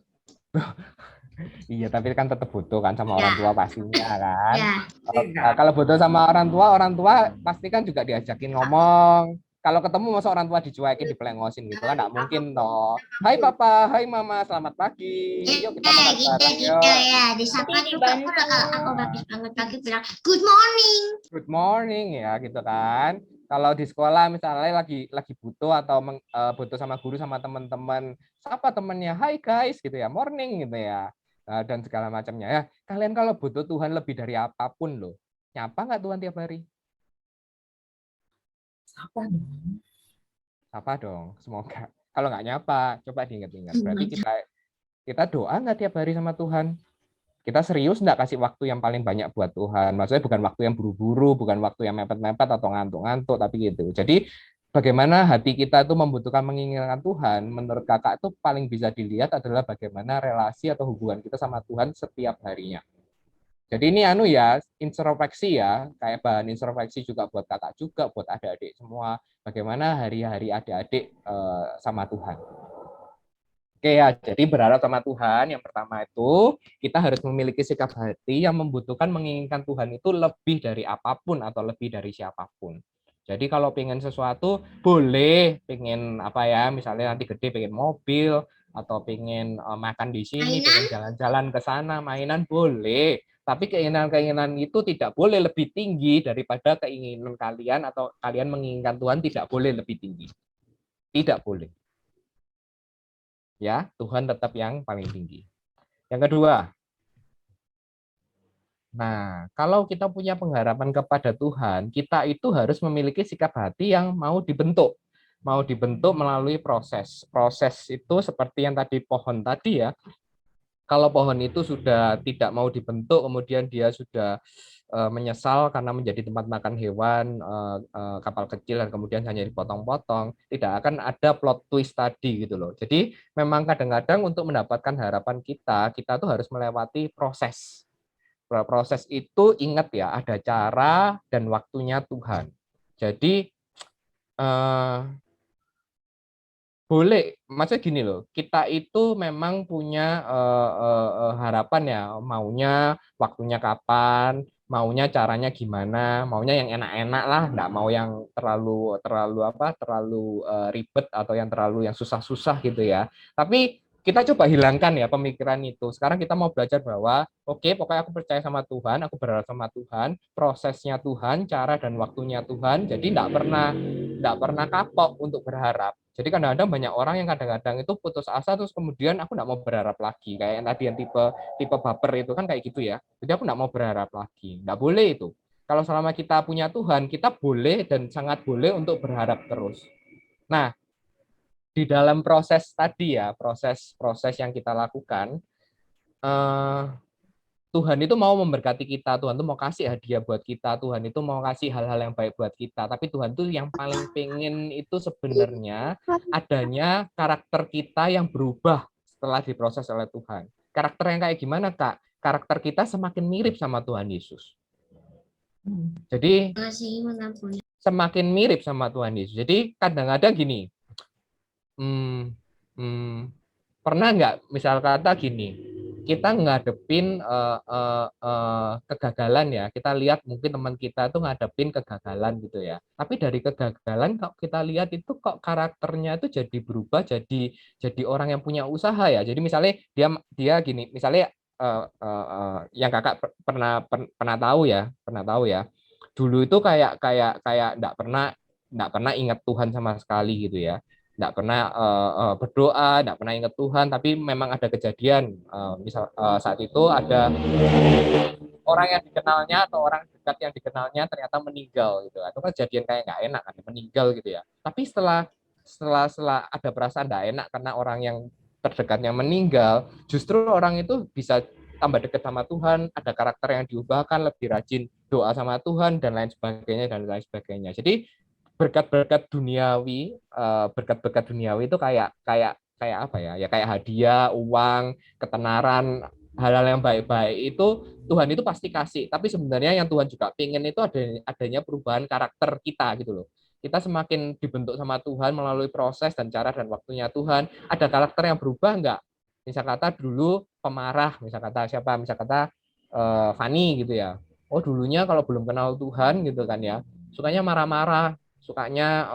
Iya, tapi kan tetap butuh kan sama orang tua pastinya kan. Ya. Kalau butuh sama orang tua pasti kan juga diajakin ngomong. Kalau ketemu masa orang tua dicuekin, dipelengosin gitu kan nggak mungkin toh. Hai papa, hai mama, selamat pagi. Yuk kita makan Gitu bareng gitu yuk. ya. Disapa juga aku habis bangun pagi bilang good morning. Good morning ya gitu kan. Kalau di sekolah misalnya lagi butuh atau butuh sama guru sama teman-teman, siapa temannya? Hai guys gitu ya, morning gitu ya. dan segala macamnya ya. Kalian kalau butuh Tuhan lebih dari apapun loh, nyapa nggak Tuhan tiap hari? Apa dong? Apa dong? Semoga. Kalau nggak nyapa, coba diingat-ingat. Berarti kita doa nggak tiap hari sama Tuhan? Kita serius nggak kasih waktu yang paling banyak buat Tuhan? Maksudnya bukan waktu yang buru-buru, bukan waktu yang mepet-mepet atau ngantuk-ngantuk, tapi gitu. Jadi bagaimana hati kita itu membutuhkan menginginkan Tuhan, menurut kakak itu paling bisa dilihat adalah bagaimana relasi atau hubungan kita sama Tuhan setiap harinya. Jadi ini ya, introspeksi ya, kayak bahan introspeksi juga buat kakak juga, buat adik-adik semua, bagaimana hari-hari adik-adik sama Tuhan. Oke ya, jadi berharap sama Tuhan, yang pertama itu kita harus memiliki sikap hati yang membutuhkan menginginkan Tuhan itu lebih dari apapun atau lebih dari siapapun. Jadi kalau pengen sesuatu, boleh pengen apa ya, misalnya nanti gede pengen mobil, atau pengen makan di sini, pengen jalan-jalan ke sana, mainan boleh. Tapi keinginan-keinginan itu tidak boleh lebih tinggi daripada keinginan kalian atau kalian menginginkan Tuhan tidak boleh lebih tinggi. Tidak boleh. Ya, Tuhan tetap yang paling tinggi. Yang kedua, nah, kalau kita punya pengharapan kepada Tuhan, kita itu harus memiliki sikap hati yang mau dibentuk. Mau dibentuk melalui proses. Proses itu seperti yang tadi pohon tadi ya. Kalau pohon itu sudah tidak mau dibentuk, kemudian dia sudah menyesal karena menjadi tempat makan hewan, kapal kecil, dan kemudian hanya dipotong-potong, tidak akan ada plot twist tadi gitu loh. Jadi memang kadang-kadang untuk mendapatkan harapan kita tuh harus melewati proses. Proses itu ingat ya, ada cara dan waktunya Tuhan. Jadi boleh, maksudnya gini loh, kita itu memang punya harapan ya, maunya waktunya kapan, maunya caranya gimana, maunya yang enak-enak lah, nggak mau yang terlalu ribet atau yang terlalu yang susah-susah gitu ya. Tapi kita coba hilangkan ya pemikiran itu. Sekarang kita mau belajar bahwa oke, pokoknya aku percaya sama Tuhan, aku berharap sama Tuhan, prosesnya Tuhan, cara dan waktunya Tuhan. Jadi nggak pernah kapok untuk berharap. Jadi kadang-kadang banyak orang yang kadang-kadang itu putus asa terus kemudian aku nggak mau berharap lagi. Kayak yang tadi yang tipe baper itu kan kayak gitu ya. Jadi aku nggak mau berharap lagi. Nggak boleh itu. Kalau selama kita punya Tuhan, kita boleh dan sangat boleh untuk berharap terus. Nah, di dalam proses tadi ya, proses yang kita lakukan, Tuhan itu mau memberkati kita, Tuhan itu mau kasih hadiah buat kita, Tuhan itu mau kasih hal-hal yang baik buat kita. Tapi Tuhan itu yang paling pengen itu sebenarnya adanya karakter kita yang berubah setelah diproses oleh Tuhan. Karakter yang kayak gimana, Kak? Karakter kita semakin mirip sama Tuhan Yesus. Jadi semakin mirip sama Tuhan Yesus. Jadi kadang-kadang gini, pernah nggak misal kata gini, kita ngadepin kegagalan ya, kita lihat mungkin teman kita tuh ngadepin kegagalan gitu ya, tapi dari kegagalan kok kita lihat itu kok karakternya itu jadi berubah, jadi orang yang punya usaha ya. Jadi misalnya dia gini, misalnya yang kakak pernah tahu ya, dulu itu kayak nggak pernah ingat Tuhan sama sekali gitu ya, nggak pernah berdoa, nggak pernah ingat Tuhan, tapi memang ada kejadian, misal saat itu ada orang yang dikenalnya atau orang dekat yang dikenalnya ternyata meninggal gitu. Itu kan kejadian kayak nggak enak kan, meninggal gitu ya. Tapi setelah ada perasaan nggak enak karena orang yang terdekatnya meninggal, justru orang itu bisa tambah dekat sama Tuhan, ada karakter yang diubahkan, lebih rajin doa sama Tuhan dan lain sebagainya. Jadi berkat-berkat duniawi, itu kayak apa ya? Ya kayak hadiah, uang, ketenaran, hal-hal yang baik-baik itu Tuhan itu pasti kasih. Tapi sebenarnya yang Tuhan juga pengen itu adanya perubahan karakter kita gitu loh. Kita semakin dibentuk sama Tuhan melalui proses dan cara dan waktunya Tuhan. Ada karakter yang berubah enggak? Misal kata dulu pemarah, misal kata siapa? Misal kata Fani gitu ya. Oh dulunya kalau belum kenal Tuhan gitu kan ya, sukanya marah-marah, sukanya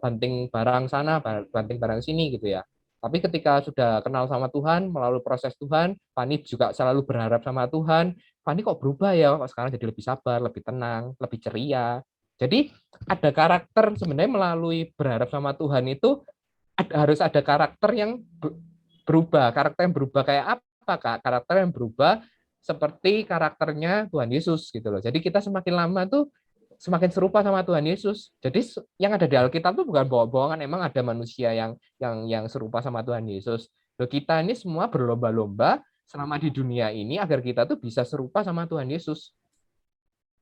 banting barang sana, banting barang sini gitu ya. Tapi ketika sudah kenal sama Tuhan, melalui proses Tuhan, Fani juga selalu berharap sama Tuhan. Fani kok berubah ya, kok sekarang jadi lebih sabar, lebih tenang, lebih ceria. Jadi ada karakter sebenarnya melalui berharap sama Tuhan itu harus ada karakter yang berubah. Karakter yang berubah kayak apa? apa, Kak? Karakter yang berubah seperti karakternya Tuhan Yesus gitu loh. Jadi kita semakin lama tuh semakin serupa sama Tuhan Yesus. Jadi yang ada di Alkitab tuh bukan bohong-bohongan, emang ada manusia yang serupa sama Tuhan Yesus. Loh, kita ini semua berlomba-lomba selama di dunia ini agar kita tuh bisa serupa sama Tuhan Yesus.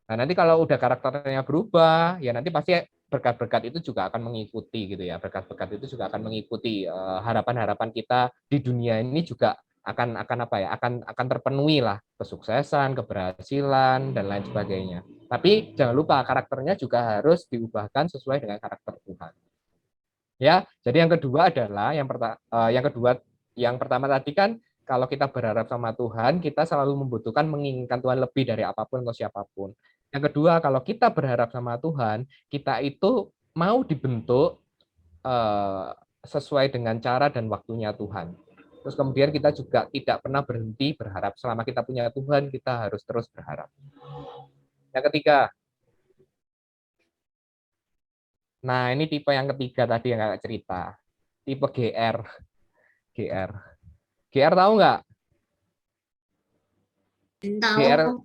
Nah, nanti kalau udah karakternya berubah, ya nanti pasti berkat-berkat itu juga akan mengikuti gitu ya. Berkat-berkat itu juga akan mengikuti harapan-harapan kita di dunia ini juga akan apa ya? Akan terpenuhi lah, kesuksesan, keberhasilan dan lain sebagainya. Tapi jangan lupa karakternya juga harus diubahkan sesuai dengan karakter Tuhan. Ya, jadi yang kedua adalah yang pertama tadi kan kalau kita berharap sama Tuhan, kita selalu membutuhkan menginginkan Tuhan lebih dari apapun atau siapapun. Yang kedua, kalau kita berharap sama Tuhan, kita itu mau dibentuk sesuai dengan cara dan waktunya Tuhan. Terus kemudian kita juga tidak pernah berhenti berharap. Selama kita punya Tuhan, kita harus terus berharap. Yang ketiga, nah ini tipe yang ketiga tadi yang kakak cerita. Tipe GR. GR. GR tahu nggak? GR Tahu.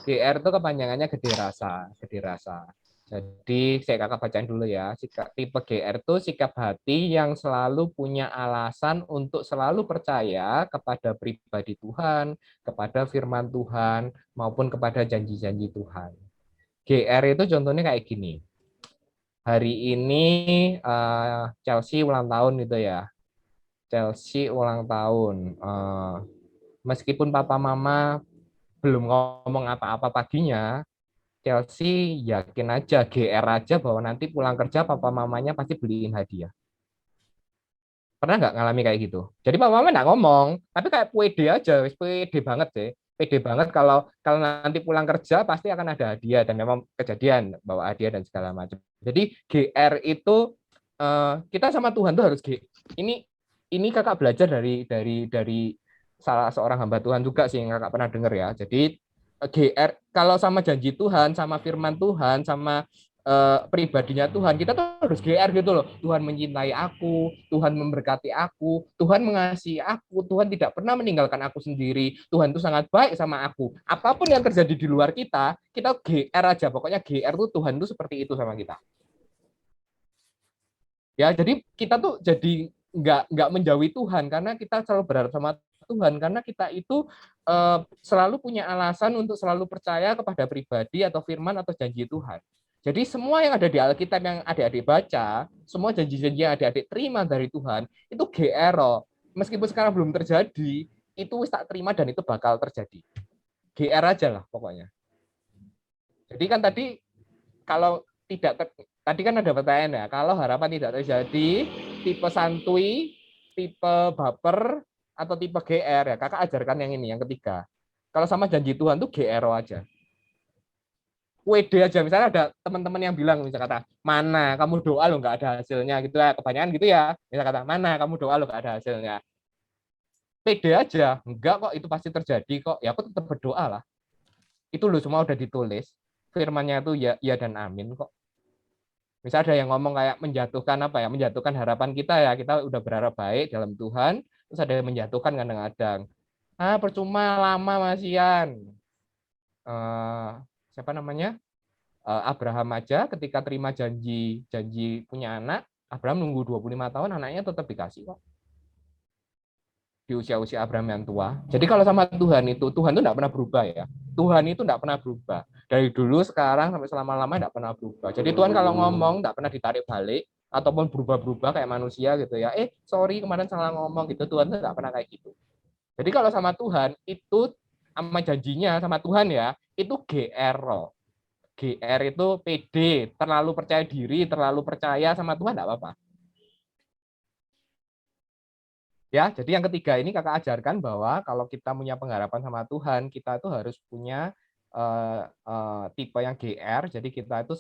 GR itu kepanjangannya gede rasa, gede rasa. Jadi saya kakak bacain dulu ya. Tipe GR itu sikap hati yang selalu punya alasan untuk selalu percaya kepada pribadi Tuhan, kepada firman Tuhan, maupun kepada janji-janji Tuhan. GR itu contohnya kayak gini. Hari ini Chelsea ulang tahun gitu ya. Chelsea ulang tahun. Meskipun papa mama belum ngomong apa-apa paginya, Chelsea yakin aja, GR aja bahwa nanti pulang kerja papa mamanya pasti beliin hadiah. Pernah nggak ngalami kayak gitu? Jadi papa mama nggak ngomong, tapi kayak pede aja, pede banget sih. Pede banget kalau nanti pulang kerja pasti akan ada hadiah dan memang kejadian bawa hadiah dan segala macam. Jadi GR itu kita sama Tuhan tuh harus ini kakak belajar dari salah seorang hamba Tuhan juga sih yang kakak pernah dengar ya. Jadi GR kalau sama janji Tuhan, sama firman Tuhan, sama pribadinya Tuhan, kita tuh harus GR gitu loh. Tuhan mencintai aku, Tuhan memberkati aku, Tuhan mengasihi aku, Tuhan tidak pernah meninggalkan aku sendiri, Tuhan itu sangat baik sama aku. Apapun yang terjadi di luar kita GR aja. Pokoknya GR tuh Tuhan tuh seperti itu sama kita. Ya, jadi kita tuh jadi nggak menjauhi Tuhan karena kita selalu berharap sama Tuhan karena kita itu selalu punya alasan untuk selalu percaya kepada pribadi atau firman atau janji Tuhan. Jadi semua yang ada di Alkitab yang adik-adik baca, semua janji-janji yang adik-adik terima dari Tuhan itu GR. Meskipun sekarang belum terjadi, itu tak terima dan itu bakal terjadi. GR aja lah pokoknya. Jadi kan tadi kalau tadi kan ada pertanyaan ya, kalau harapan tidak terjadi, tipe santuy, tipe baper, atau tipe GR ya, kakak ajarkan yang ini, yang ketiga. Kalau sama janji Tuhan tuh GR aja. WD aja, misalnya ada teman-teman yang bilang, misalnya kata, mana kamu doa lo nggak ada hasilnya, gitu ya, kebanyakan gitu ya, misalnya kata, mana kamu doa lo nggak ada hasilnya. PD aja, enggak kok, itu pasti terjadi kok, ya aku tetap berdoa lah. Itu loh semua udah ditulis, firmannya itu ya dan amin kok. Misalnya ada yang ngomong kayak menjatuhkan harapan kita ya, kita udah berharap baik dalam Tuhan, terus ada yang menjatuhkan kadang-kadang. Percuma lama masian. Siapa namanya? Abraham aja ketika terima janji punya anak, Abraham nunggu 25 tahun, anaknya tetap dikasih kok. Di usia-usia Abraham yang tua. Jadi kalau sama Tuhan itu enggak pernah berubah ya. Tuhan itu enggak pernah berubah. Dari dulu, sekarang, sampai selama-lama enggak pernah berubah. Jadi Tuhan kalau ngomong enggak pernah ditarik balik, ataupun berubah-berubah kayak manusia gitu ya. Sorry kemarin salah ngomong gitu. Tuhan itu enggak pernah kayak gitu. Jadi kalau sama Tuhan, itu sama janjinya sama Tuhan ya, itu GR. GR itu PD, terlalu percaya diri, terlalu percaya sama Tuhan enggak apa-apa. Ya, jadi yang ketiga ini kakak ajarkan bahwa kalau kita punya pengharapan sama Tuhan, kita itu harus punya tipe yang GR. Jadi kita itu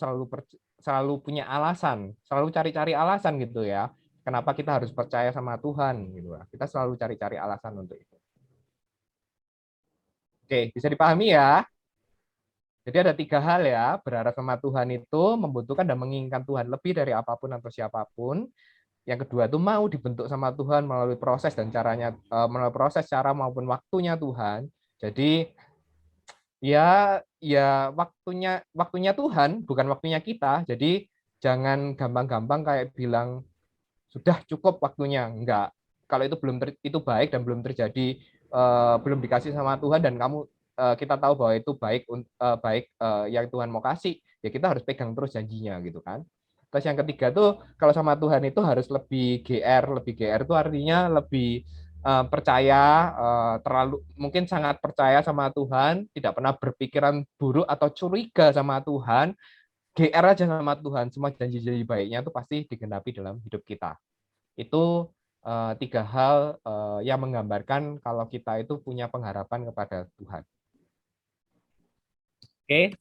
selalu punya alasan, selalu cari-cari alasan gitu ya. Kenapa kita harus percaya sama Tuhan gitu ya. Kita selalu cari-cari alasan untuk itu. Oke, bisa dipahami ya. Jadi ada 3 hal ya, berharap sama Tuhan itu membutuhkan dan menginginkan Tuhan lebih dari apapun atau siapapun. Yang kedua tuh mau dibentuk sama Tuhan melalui proses dan caranya, melalui proses, cara maupun waktunya Tuhan. Jadi ya waktunya Tuhan, bukan waktunya kita. Jadi jangan gampang-gampang kayak bilang sudah cukup waktunya. Enggak. Kalau itu itu baik dan belum terjadi, belum dikasih sama Tuhan, dan kita tahu bahwa itu baik yang Tuhan mau kasih, ya kita harus pegang terus janjinya gitu kan. Terus yang ketiga tuh kalau sama Tuhan itu harus lebih GR itu artinya lebih percaya, mungkin sangat percaya sama Tuhan, tidak pernah berpikiran buruk atau curiga sama Tuhan, GR aja sama Tuhan, semua janji-janji baiknya itu pasti digenapi dalam hidup kita. Itu 3 hal yang menggambarkan kalau kita itu punya pengharapan kepada Tuhan. Oke,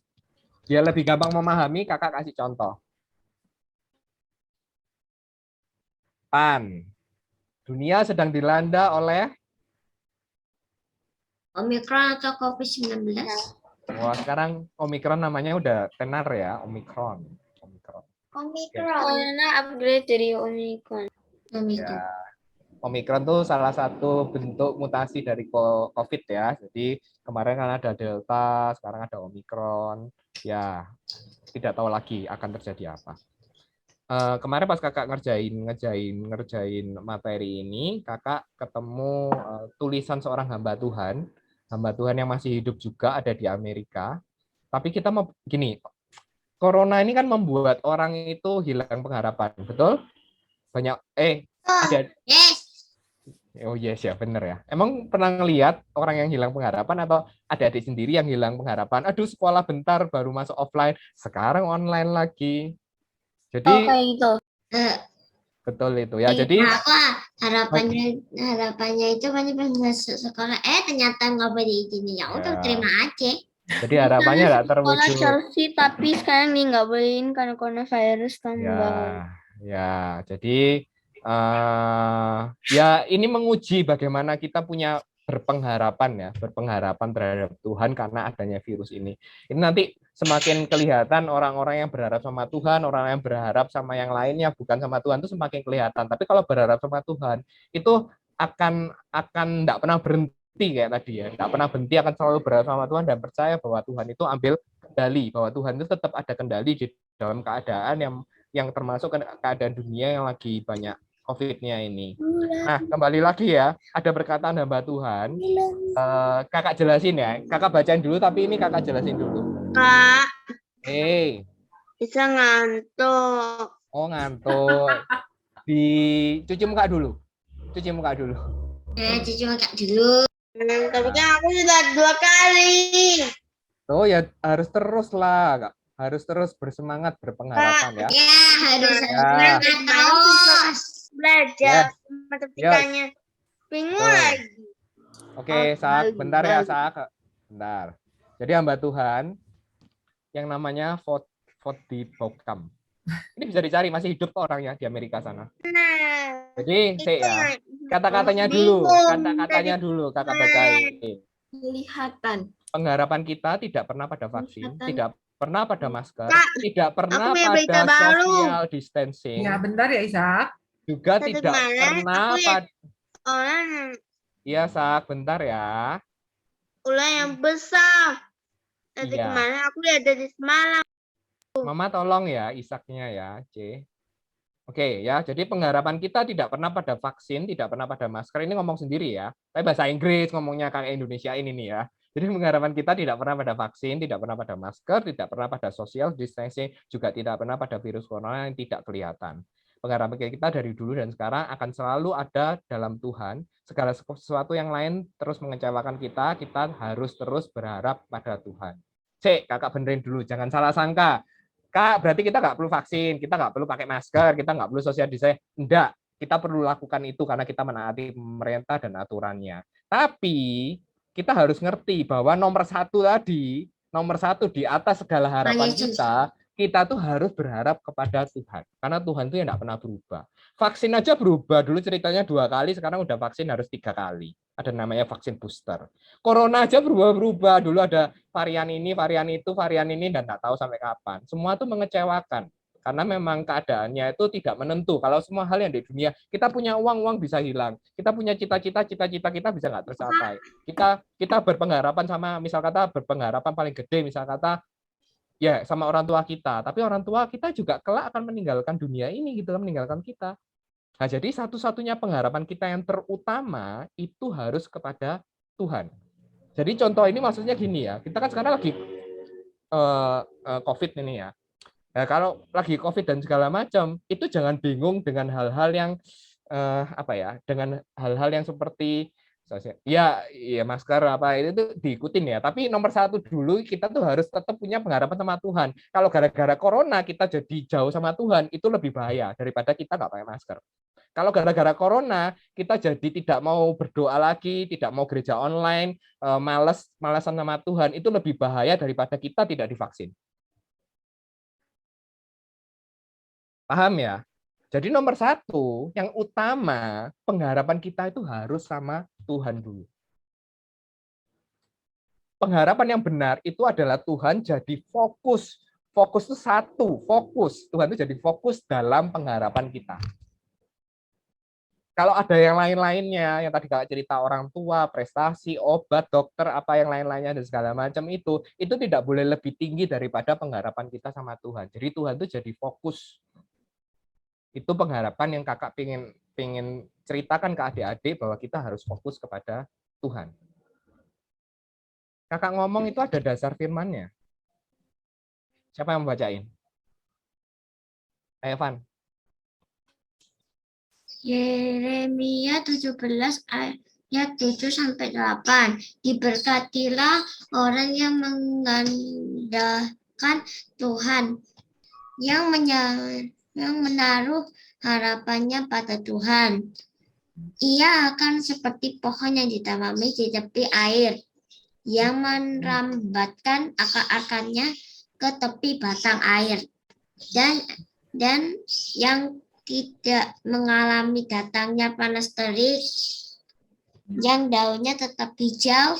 biar lebih gampang memahami, kakak kasih contoh. Dunia sedang dilanda oleh Omikron atau COVID-19. Wah, sekarang Omikron namanya udah tenar ya, Omikron. Corona upgrade dari Omicron. Ya, Omikron tuh salah satu bentuk mutasi dari COVID ya. Jadi kemarin kan ada Delta, sekarang ada Omikron. Ya, tidak tahu lagi akan terjadi apa. Kemarin pas kakak ngerjain materi ini, kakak ketemu tulisan seorang hamba Tuhan yang masih hidup juga, ada di Amerika. Tapi kita mau gini, corona ini kan membuat orang itu hilang pengharapan, betul? Banyak ada. Yes. Oh yes ya, bener ya. Emang pernah ngelihat orang yang hilang pengharapan atau adik-adik sendiri yang hilang pengharapan? Aduh, sekolah bentar baru masuk offline, sekarang online lagi. Jadi kayak gitu. betul itu ya. Jadi harapannya itu kan pas masuk sekolah, ternyata nggak boleh izin, ya udah terima aja. Jadi harapannya nggak Sekolah terwujud. Chelsea tapi sekarang nih nggak bolehin karena coronavirus kan. Ya. Jadi ya ini menguji bagaimana kita punya berpengharapan terhadap Tuhan karena adanya virus ini. Ini nanti semakin kelihatan orang-orang yang berharap sama Tuhan, orang yang berharap sama yang lainnya bukan sama Tuhan itu semakin kelihatan. Tapi kalau berharap sama Tuhan itu akan tidak pernah berhenti kayak tadi ya, tidak pernah berhenti, akan selalu berharap sama Tuhan dan percaya bahwa Tuhan itu ambil kendali, bahwa Tuhan itu tetap ada kendali di dalam keadaan yang termasuk keadaan dunia yang lagi banyak COVID-nya ini. Nah, kembali lagi ya, ada perkataan hamba Tuhan. Kakak jelasin ya, kakak bacain dulu, tapi ini kakak jelasin dulu. Kak, bisa ngantuk. Oh, ngantuk. Cuci muka dulu. Cuci muka dulu. Tapi kan aku sudah 2 kali. Oh ya, harus terus lah, Kak. Harus terus bersemangat, berpengharapan ya. Ya, harus Ya. terus. Belajar matematikanya. Bingung lagi. Oke, Sak, bentar ya, Sak. Bentar. Jadi hamba Tuhan yang namanya Fodi Bokam. Ini bisa dicari, masih hidup orangnya di Amerika sana. Nah, Jadi, itu kata-katanya dulu, kakak bacain. kelihatan. Pengharapan kita tidak pernah pada vaksin, tidak pernah pada masker, Kak, tidak pernah punya berita pada baru. social distancing, Ya, bentar ya, Ishak. juga Tadi tidak kemarin pernah aku lihat pada... orang Iya, Sak, bentar ya. ular yang besar. Tadi Iya. kemarin aku lihat dari semalam. Mama tolong ya, Isaknya ya, C. Oke ya, jadi pengharapan kita tidak pernah pada vaksin, tidak pernah pada masker. Ini ngomong sendiri ya. Tapi bahasa Inggris ngomongnya kayak Indonesia ini nih ya. Jadi pengharapan kita tidak pernah pada vaksin, tidak pernah pada masker, tidak pernah pada social distancing, juga tidak pernah pada virus corona yang tidak kelihatan. Pengharapan kita dari dulu dan sekarang akan selalu ada dalam Tuhan. Segala sesuatu yang lain terus mengecewakan kita harus terus berharap pada Tuhan. C, kakak benerin dulu, jangan salah sangka. Kak, berarti kita nggak perlu vaksin, kita nggak perlu pakai masker, kita nggak perlu social distancing. Enggak, kita perlu lakukan itu karena kita menaati pemerintah dan aturannya. Tapi kita harus ngerti bahwa nomor satu di atas segala harapan kita tuh harus berharap kepada Tuhan. Karena Tuhan itu yang nggak pernah berubah. Vaksin aja berubah, dulu ceritanya 2 kali, sekarang udah vaksin harus 3 kali. Ada namanya vaksin booster. Corona aja berubah-berubah, dulu ada varian ini, varian itu, varian ini, dan nggak tahu sampai kapan. Semua tuh mengecewakan. Karena memang keadaannya itu tidak menentu. Kalau semua hal yang di dunia, kita punya uang bisa hilang. Kita punya cita-cita kita bisa nggak tercapai. Kita berpengharapan sama, misal kata berpengharapan paling gede, misal kata ya sama orang tua kita. Tapi orang tua kita juga kelak akan meninggalkan dunia ini gitu kan, meninggalkan kita. Nah, jadi satu-satunya pengharapan kita yang terutama itu harus kepada Tuhan. Jadi contoh ini maksudnya gini ya, kita kan sekarang lagi COVID ini ya. Nah, kalau lagi COVID dan segala macam, itu jangan bingung dengan hal-hal yang dengan hal-hal yang seperti ya masker apa itu diikutin ya. Tapi nomor satu dulu kita tuh harus tetap punya pengharapan sama Tuhan. Kalau gara-gara corona kita jadi jauh sama Tuhan, itu lebih bahaya daripada kita nggak pakai masker. Kalau gara-gara corona kita jadi tidak mau berdoa lagi, tidak mau gereja online, malasan sama Tuhan, itu lebih bahaya daripada kita tidak divaksin. Paham ya? Jadi nomor satu, yang utama, pengharapan kita itu harus sama Tuhan dulu. Pengharapan yang benar itu adalah Tuhan jadi fokus. Fokus itu satu, fokus. Tuhan itu jadi fokus dalam pengharapan kita. Kalau ada yang lain-lainnya, yang tadi Kak cerita orang tua, prestasi, obat, dokter, apa yang lain-lainnya, dan segala macam itu tidak boleh lebih tinggi daripada pengharapan kita sama Tuhan. Jadi Tuhan itu jadi fokus. Itu pengharapan yang kakak pengen ceritakan ke adik-adik bahwa kita harus fokus kepada Tuhan. Kakak ngomong itu ada dasar firman-nya. Siapa yang membacain? Evan. Yeremia 17 ayat 7-8. Diberkatilah orang yang mengandalkan Tuhan, yang menaruh harapannya pada Tuhan. Ia akan seperti pohon yang ditanami di tepi air, yang merambatkan akar-akarnya ke tepi batang air, dan yang tidak mengalami datangnya panas terik, yang daunnya tetap hijau,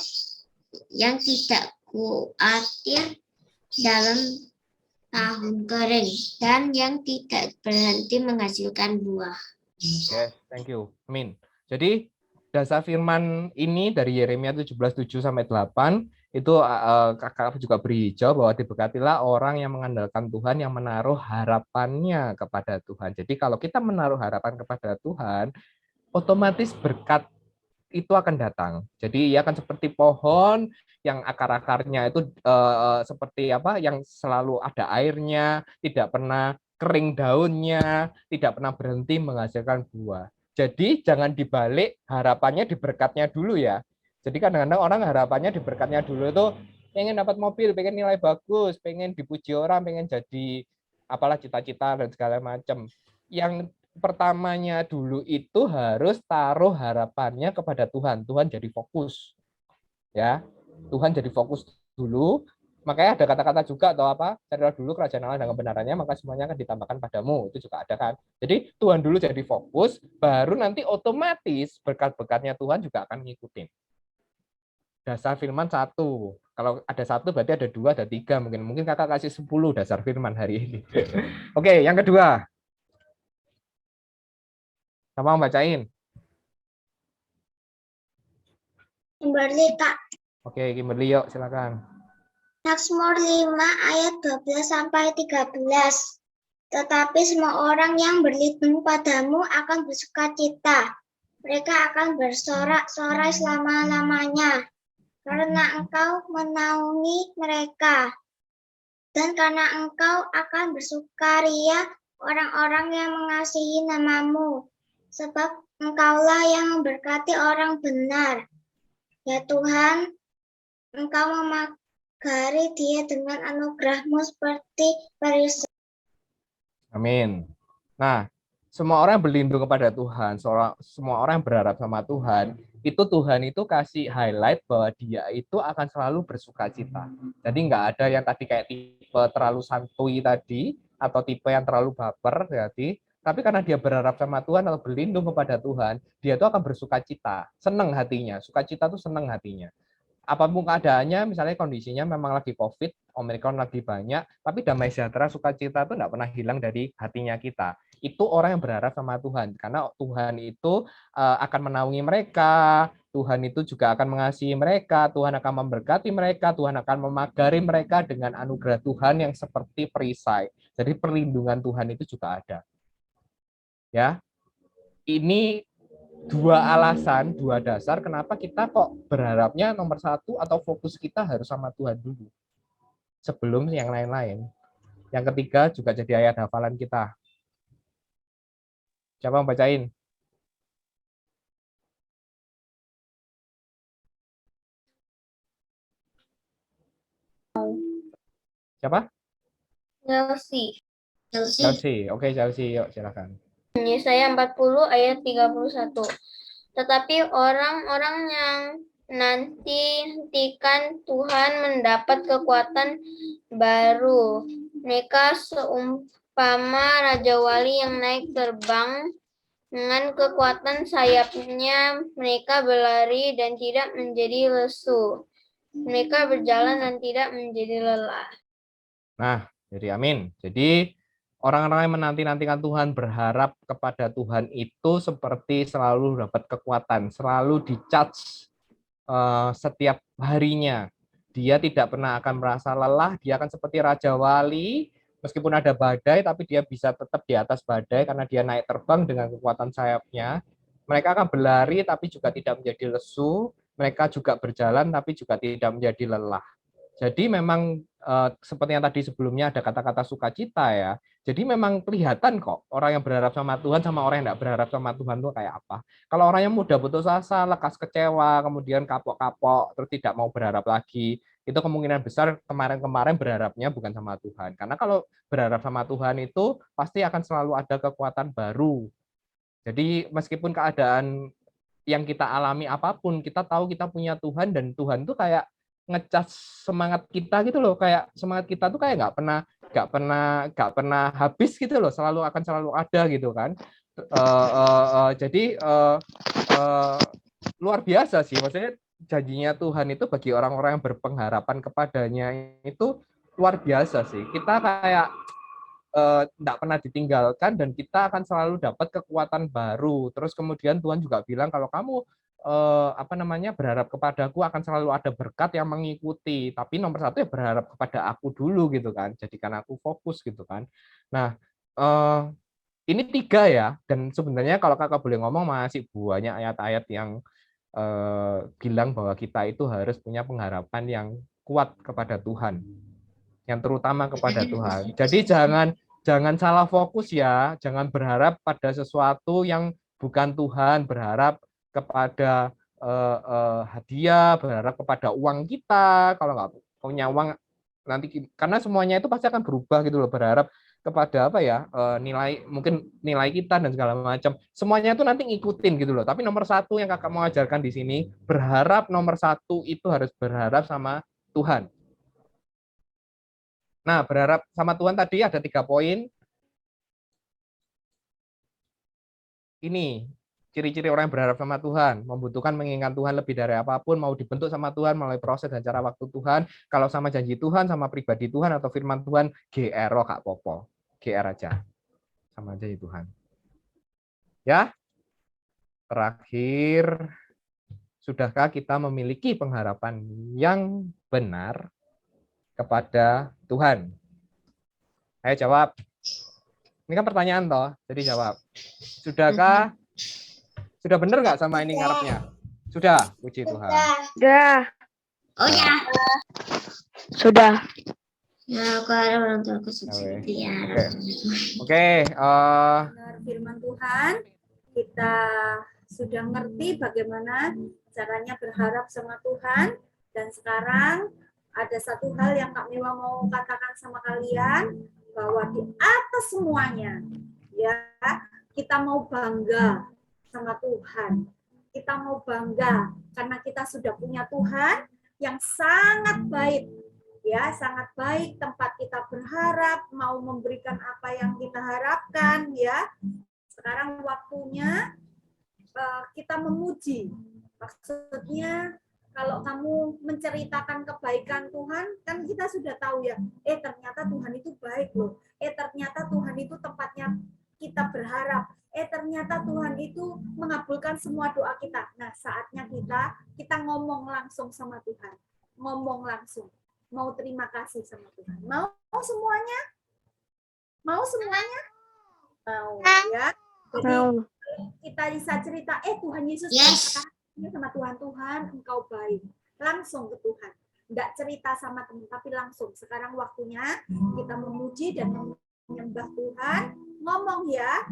yang tidak khawatir dalam tahun kering, dan yang tidak berhenti menghasilkan buah. Yes, thank you. Amin. Jadi dasar firman ini dari Yeremia 17:7-8 itu kakak juga beri hijau bahwa diberkatilah orang yang mengandalkan Tuhan, yang menaruh harapannya kepada Tuhan. Jadi kalau kita menaruh harapan kepada Tuhan, otomatis berkat itu akan datang. Jadi ia akan seperti pohon yang akar-akarnya itu seperti apa, yang selalu ada airnya, tidak pernah kering daunnya, tidak pernah berhenti menghasilkan buah. Jadi jangan dibalik harapannya di berkatnya dulu ya. Jadi kadang-kadang orang harapannya di berkatnya dulu itu pengen dapat mobil, pengen nilai bagus, pengen dipuji orang, pengen jadi apalah cita-cita dan segala macam. Yang pertamanya dulu itu harus taruh harapannya kepada Tuhan. Tuhan jadi fokus. Ya. Tuhan jadi fokus dulu. Makanya ada kata-kata juga atau apa? Carilah dulu kerajaan Allah dan kebenarannya, maka semuanya akan ditambahkan padamu. Itu juga ada kan. Jadi Tuhan dulu jadi fokus, baru nanti otomatis berkat-berkatnya Tuhan juga akan ngikutin. Dasar firman 1. Kalau ada 1 berarti ada 2, ada 3. Mungkin kakak kasih 10 dasar firman hari ini. Oke, yang kedua. Sama bacain. Kimberly, Kak. Oke, Kimberly, yuk silakan. Mazmur 5 ayat 12-13. Tetapi semua orang yang berlindung padamu akan bersukacita. Mereka akan bersorak-sorai selama-lamanya. Karena engkau menaungi mereka. Dan karena engkau akan bersukaria orang-orang yang mengasihi namamu. Sebab engkaulah yang memberkati orang benar. Ya Tuhan, engkau memagari dia dengan anugerahmu seperti perisai. Amin. Nah, semua orang berlindung kepada Tuhan, semua orang berharap sama Tuhan, itu Tuhan itu kasih highlight bahwa dia itu akan selalu bersukacita. Jadi nggak ada yang tadi kayak tipe terlalu santuy tadi, atau tipe yang terlalu baper, jadi tapi karena dia berharap sama Tuhan atau berlindung kepada Tuhan, dia itu akan bersukacita, senang hatinya. Sukacita itu senang hatinya. apapun keadaannya, misalnya kondisinya memang lagi COVID, Omikron lagi banyak, tapi damai sejahtera, sukacita itu enggak pernah hilang dari hatinya kita. Itu orang yang berharap sama Tuhan, karena Tuhan itu akan menaungi mereka, Tuhan itu juga akan mengasihi mereka, Tuhan akan memberkati mereka, Tuhan akan memagari mereka dengan anugerah Tuhan yang seperti perisai. Jadi perlindungan Tuhan itu juga ada. Ya, ini dua alasan, dua dasar kenapa kita kok berharapnya nomor satu atau fokus kita harus sama Tuhan dulu sebelum yang lain-lain. Yang ketiga juga jadi ayat hafalan kita. Siapa yang bacain? Siapa? Chelsea. Chelsea. Oke, Chelsea, yuk silakan. Yesaya 40 ayat 31. Tetapi orang-orang yang nantikan Tuhan mendapat kekuatan baru. Mereka seumpama Raja Wali yang naik terbang dengan kekuatan sayapnya. Mereka berlari dan tidak menjadi lesu. Mereka berjalan dan tidak menjadi lelah. Nah, jadi amin. Jadi orang-orang yang menanti-nantikan Tuhan, berharap kepada Tuhan itu seperti selalu dapat kekuatan, selalu di-charge setiap harinya. Dia tidak pernah akan merasa lelah, dia akan seperti Raja Wali, meskipun ada badai, tapi dia bisa tetap di atas badai karena dia naik terbang dengan kekuatan sayapnya. Mereka akan berlari, tapi juga tidak menjadi lesu. Mereka juga berjalan, tapi juga tidak menjadi lelah. Jadi memang seperti yang tadi sebelumnya ada kata-kata sukacita ya. Jadi memang kelihatan kok orang yang berharap sama Tuhan sama orang yang tidak berharap sama Tuhan itu kayak apa. Kalau orang yang mudah putus asa, lekas kecewa, kemudian kapok-kapok, terus tidak mau berharap lagi, itu kemungkinan besar kemarin-kemarin berharapnya bukan sama Tuhan. Karena kalau berharap sama Tuhan itu pasti akan selalu ada kekuatan baru. Jadi meskipun keadaan yang kita alami apapun, kita tahu kita punya Tuhan dan Tuhan itu kayak ngecas semangat kita gitu loh, kayak semangat kita tuh kayak nggak pernah habis gitu loh, akan selalu ada gitu kan. Jadi luar biasa sih, maksudnya janjinya Tuhan itu bagi orang-orang yang berpengharapan kepadanya itu luar biasa sih. Kita kayak tidak pernah ditinggalkan dan kita akan selalu dapat kekuatan baru. Terus kemudian Tuhan juga bilang kalau kamu berharap kepadaku akan selalu ada berkat yang mengikuti. Tapi nomor satu ya berharap kepada aku dulu gitu kan. Jadikan aku fokus gitu kan. Nah, ini 3 ya. Dan sebenarnya kalau kakak boleh ngomong masih banyak ayat-ayat yang bilang bahwa kita itu harus punya pengharapan yang kuat kepada Tuhan. Yang terutama kepada Tuhan. Jadi jangan salah fokus ya. Jangan berharap pada sesuatu yang bukan Tuhan. Berharap kepada hadiah, berharap kepada uang kita. Kalau nggak punya uang nanti, karena semuanya itu pasti akan berubah gitu loh. Berharap kepada nilai kita dan segala macam. Semuanya itu nanti ngikutin gitu loh. Tapi nomor satu yang kakak mau ajarkan di sini, berharap nomor satu itu harus berharap sama Tuhan. Nah, berharap sama Tuhan tadi ada 3 poin. Ini ciri-ciri orang yang berharap sama Tuhan, membutuhkan menginginkan Tuhan lebih dari apapun, mau dibentuk sama Tuhan melalui proses dan cara waktu Tuhan. Kalau sama janji Tuhan, sama pribadi Tuhan atau firman Tuhan, GR Kak Popo. GR aja. Sama janji Tuhan. Ya. Terakhir, sudahkah kita memiliki pengharapan yang benar kepada Tuhan? Ayo jawab. Ini kan pertanyaan toh, jadi jawab. Sudahkah? Sudah benar nggak sama ini ngarepnya? Sudah, puji Tuhan. Sudah. Oh ya. Sudah. Ya, aku harap orang tua aku seperti ya. Oke. Benar firman Tuhan, kita sudah ngerti bagaimana caranya berharap sama Tuhan, dan sekarang ada satu hal yang Kak Mewa mau katakan sama kalian, bahwa di atas semuanya ya kita mau bangga sama Tuhan. Kita mau bangga karena kita sudah punya Tuhan yang sangat baik. Ya, sangat baik tempat kita berharap, mau memberikan apa yang kita harapkan ya. Sekarang waktunya kita memuji. Maksudnya Kalau kamu menceritakan kebaikan Tuhan, kan kita sudah tahu ya, ternyata Tuhan itu baik loh. Ternyata Tuhan itu tempatnya kita berharap. Ternyata Tuhan itu mengabulkan semua doa kita. Nah, saatnya kita ngomong langsung sama Tuhan. Ngomong langsung. Mau terima kasih sama Tuhan. Mau semuanya? Mau semuanya? Mau ya. Jadi kita bisa cerita, Tuhan Yesus sama Tuhan, Engkau baik. Langsung ke Tuhan. Enggak cerita sama teman, tapi langsung. Sekarang waktunya kita memuji dan menyembah Tuhan. Ngomong ya.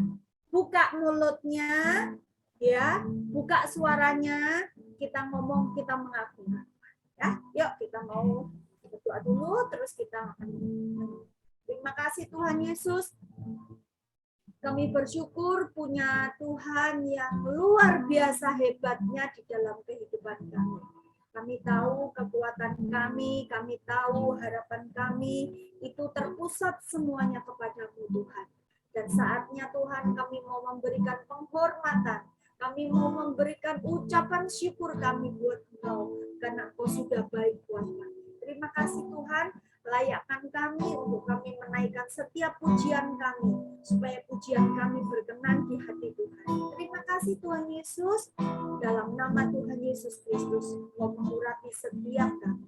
Buka mulutnya, ya. Buka suaranya. Kita ngomong, kita mengakui. Ya, yuk kita mau berdoa dulu, terus kita akan. Terima kasih Tuhan Yesus. Kami bersyukur punya Tuhan yang luar biasa hebatnya di dalam kehidupan kami. Kami tahu kekuatan kami tahu harapan kami itu terpusat semuanya kepadamu Tuhan. Dan saatnya Tuhan kami mau memberikan penghormatan, kami mau memberikan ucapan syukur kami buat Engkau, karena Engkau sudah baik buat kami. Terima kasih Tuhan, layakkan kami untuk kami menaikkan setiap pujian kami, supaya pujian kami berkenan di hati Tuhan. Terima kasih Tuhan Yesus, dalam nama Tuhan Yesus Kristus, Engkau mengurapi setiap kami.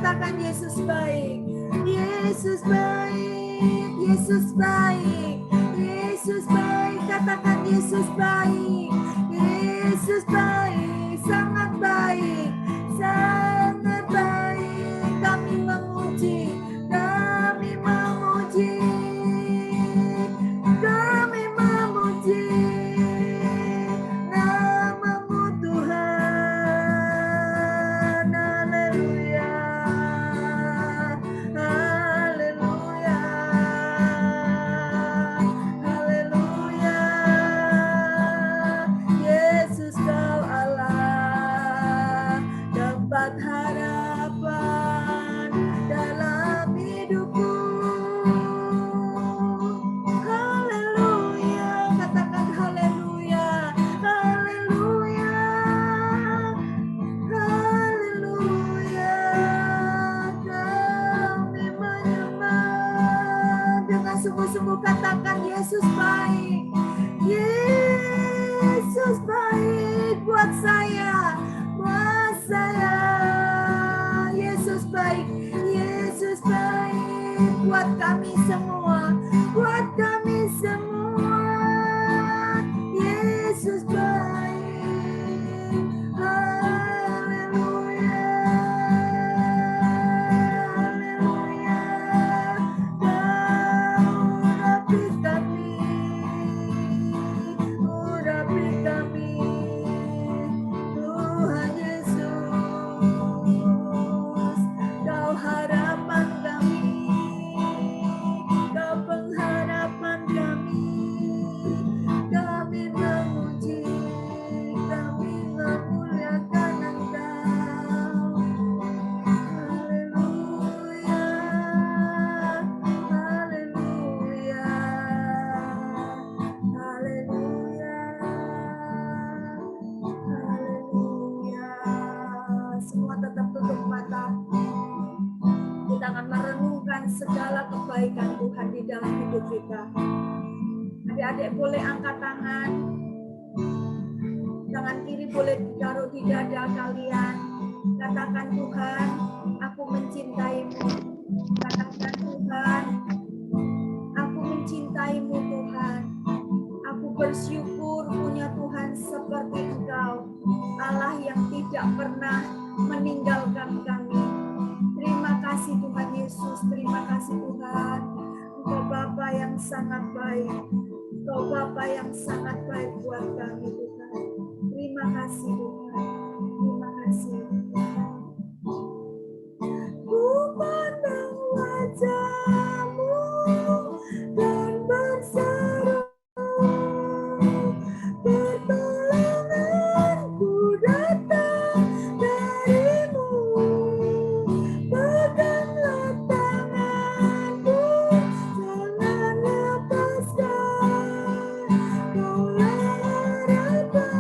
katakan Yesus baik. Yesus baik, Yesus baik, Yesus baik, katakan Yesus baik. Yesus baik, sangat baik, sangat baik. Kami memuji, kami memuji, kami memuji nama-Mu Tuhan. Haleluya, haleluya, haleluya. Yesus Kau Allah, tempat harapan dalam hidupku. Haleluya, katakan haleluya, haleluya, haleluya. Kami menyembah dengan sungguh-sungguh, katakan Yesus baik. Yesus baik buat saya, buat saya. Yesus baik, Yesus baik buat kami semua, buat kami semua. Yesus baik. Haleluya, haleluya. Kau urapi kami, urapi kami, Tuhan Yesus. Kau harapan kami, Kau pengharapan kami. Kami memuji, kami memuliakan Engkau. Haleluya, haleluya, haleluya, haleluya. Semua tetap tutup mata. Kita akan merenungkan segala kebaikan Tuhan di dalam hidup kita. Adik-adik boleh angkat tangan. Tangan kiri boleh ditaruh di dada kalian. Katakan, Tuhan, aku mencintai-Mu. Katakan, Tuhan, aku mencintai-Mu, Tuhan. Aku bersyukur punya Tuhan seperti Engkau, Allah yang tidak pernah meninggalkan kami. Terima kasih Tuhan Yesus, terima kasih Tuhan. Engkau Bapa yang sangat baik, Engkau Bapa yang sangat baik buat kami Tuhan. Terima kasih Tuhan, terima kasih. Ku pandang wajah-Mu dan berseru, pertolonganku datang dari-Mu. Peganglah tanganku, jangan lepaskan. Kaulah harapan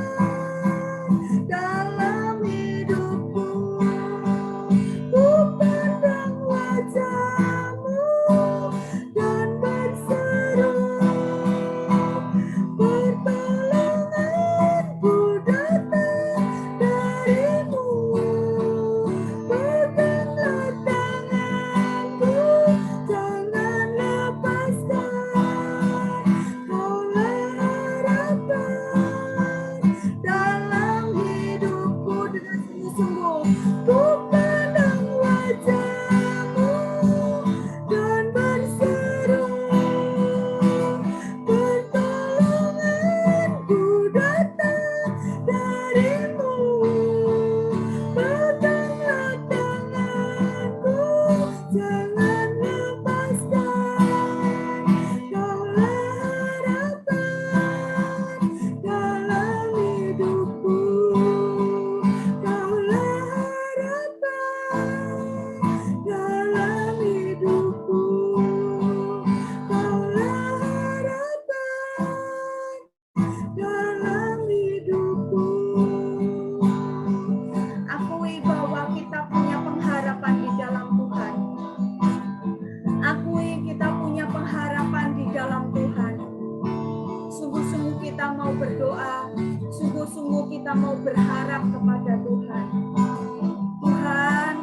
dalam hidupku. Ku pandang wajah-Mu dan berseru, pertolonganku datang dari-Mu. Peganglah tanganku, jangan lepaskan. Kaulah harapan dalam hidupku. Dengan sungguh-sungguh ku pandang wajah-Mu dan berseru, pertolonganku datang dari-Mu. Peganglah tanganku, jangan lepaskan. Kaulah harapan dalam hidupku. Kaulah harapan dalam hidupku. Kaulah harapan dalam hidupku. Akui bahwa kita punya pengharapan di dalam Tuhan. Akui kita punya pengharapan di dalam Tuhan. Sungguh-sungguh kita mau berdoa, sungguh-sungguh kita mau berharap kepada Tuhan. Tuhan,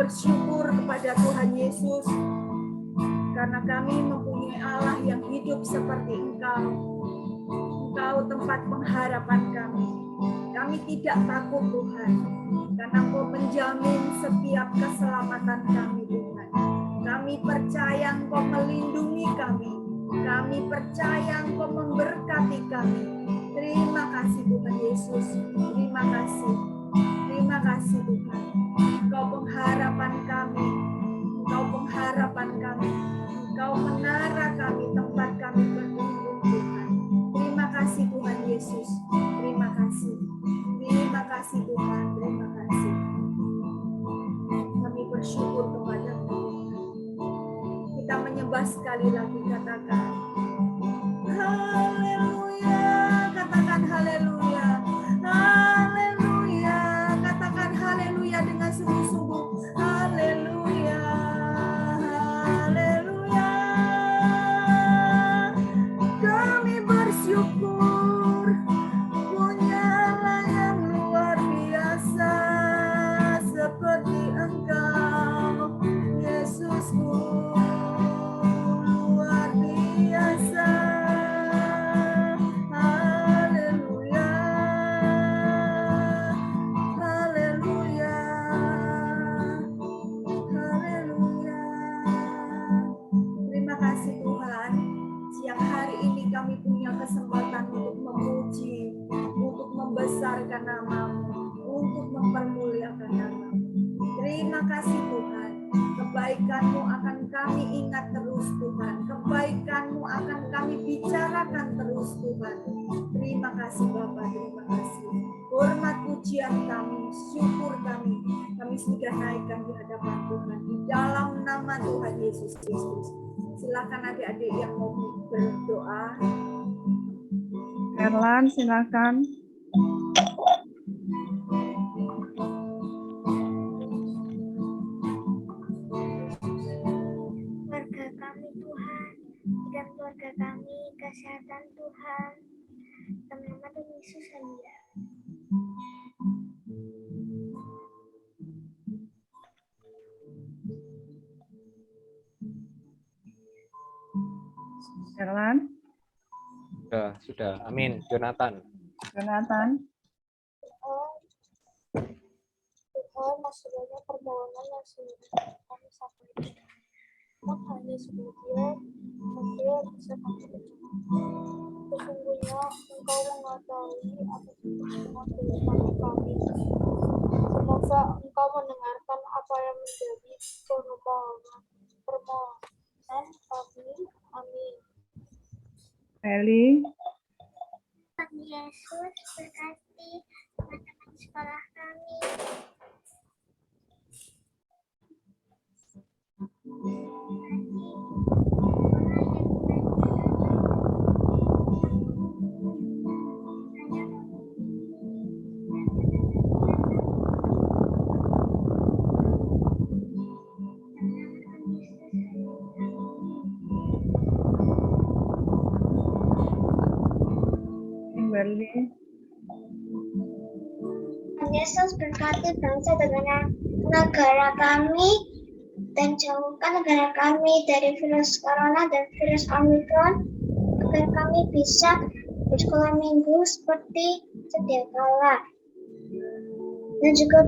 bersyukur kepada Tuhan Yesus karena kami mempunyai Allah yang hidup seperti Engkau. Engkau tempat pengharapan kami. Kami tidak takut Tuhan, karena Engkau menjamin setiap keselamatan kami Tuhan. Kami percaya Engkau melindungi kami. Kami percaya Engkau memberkati kami. Terima kasih Tuhan Yesus. Terima kasih. Terima kasih Tuhan. Engkau pengharapan kami. Engkau pengharapan kami. Engkau menara kami, tempat kami berlindung Tuhan. Terima kasih Tuhan Yesus. Terima kasih. Terima kasih Tuhan. Terima kasih. Kami bersyukur kepada Tuhan. Kita menyembah sekali lagi, katakan haleluya, katakan haleluya, haleluya, katakan haleluya dengan sungguh-sungguh, haleluya, haleluya. Kami bersyukur punya Allah yang luar biasa seperti Engkau, Yesusku. Luar biasa. Haleluya. Haleluya. Haleluya. Terima kasih Tuhan. Siang hari ini kami punya kesempatan untuk memuji, untuk membesarkan nama-Mu, untuk mempermuliakan nama-Mu. Terima kasih Tuhan. Kebaikan-Mu akan kami ingat terus Tuhan. Kebaikan-Mu akan kami bicarakan terus Tuhan. Terima kasih Bapa, terima kasih. Hormat pujian kami, syukur kami sudah naikkan di hadapan Tuhan. Di dalam nama Tuhan Yesus Kristus. Silakan adik-adik yang mau berdoa. Erlan, silakan. Keluarga kami Tuhan, berikan keluarga kami kesehatan Tuhan. Dalam nama Tuhan Yesus, haleluya. Erlan, Sudah. Amin. Jonathan. Jonathan. Tuhan, masih banyak permohonan yang sudah kami sampaikan. Hanya sebagian yang bisa kami ucapkan. Sesungguhnya Engkau mengetahui apa semua kehidupan kami. Semoga Engkau mendengarkan apa yang menjadi permohonan kami. Amin. Eli. Tuhan Yesus berkati teman-teman sekolah kami. Kimberly. Tuhan Yesus berkati bangsa dan negara kami dan jauhkan negara kami dari virus corona dan virus Omicron agar kami bisa bersekolah minggu seperti sedia kala. Dan juga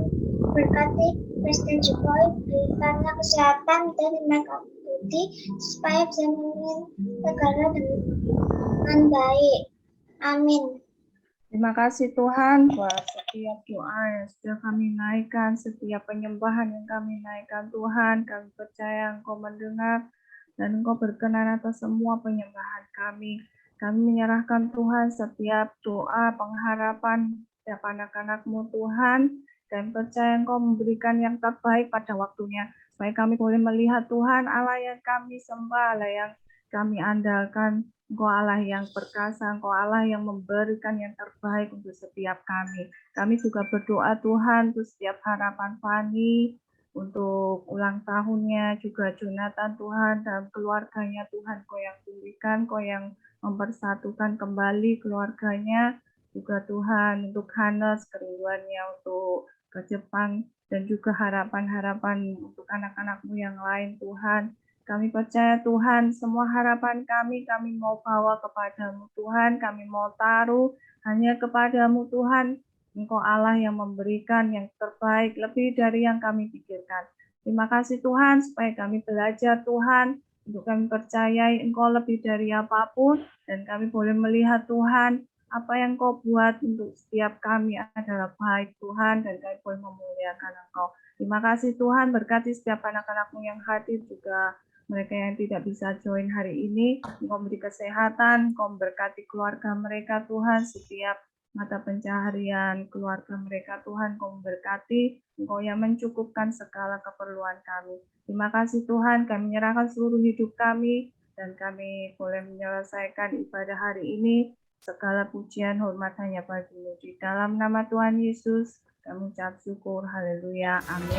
berkati Presiden Jokowi berikannya kesehatan dan tenaga budi supaya bisa memimpin negara dengan baik. Amin. Terima kasih Tuhan buat setiap doa yang sudah kami naikkan, setiap penyembahan yang kami naikkan Tuhan. Kami percaya Engkau mendengar dan Engkau berkenan atas semua penyembahan kami. Kami menyerahkan Tuhan setiap doa, pengharapan setiap anak-anak-Mu Tuhan. Dan percaya Engkau memberikan yang terbaik pada waktunya. Supaya kami boleh melihat Tuhan Allah yang kami sembah, Allah yang kami andalkan. Engkau Allah yang perkasa, Engkau Allah yang memberikan yang terbaik untuk setiap kami. Kami juga berdoa Tuhan untuk setiap harapan Fani, untuk ulang tahunnya, juga Jonathan Tuhan, dan keluarganya Tuhan, Kau yang pulihkan, Kau yang mempersatukan kembali keluarganya, juga Tuhan untuk Hanes, kerinduannya untuk ke Jepang, dan juga harapan-harapan untuk anak-anak-Mu yang lain, Tuhan. Kami percaya Tuhan, semua harapan kami mau bawa kepadamu Tuhan, kami mau taruh hanya kepadamu Tuhan. Engkau Allah yang memberikan yang terbaik lebih dari yang kami pikirkan. Terima kasih Tuhan, supaya kami belajar Tuhan, untuk kami percayai Engkau lebih dari apapun, dan kami boleh melihat Tuhan, apa yang Engkau buat untuk setiap kami adalah baik Tuhan, dan kami boleh memuliakan Engkau. Terima kasih Tuhan, berkati setiap anak-anak-Mu yang hadir, juga mereka yang tidak bisa join hari ini. Engkau beri kesehatan, Engkau berkati keluarga mereka Tuhan, setiap mata pencaharian keluarga mereka Tuhan, Engkau memberkati, Engkau yang mencukupkan segala keperluan kami. Terima kasih Tuhan, kami menyerahkan seluruh hidup kami, dan kami boleh menyelesaikan ibadah hari ini. Segala pujian hormat hanya bagi-Mu. Di dalam nama Tuhan Yesus, kami ucap syukur. Haleluya. Amin.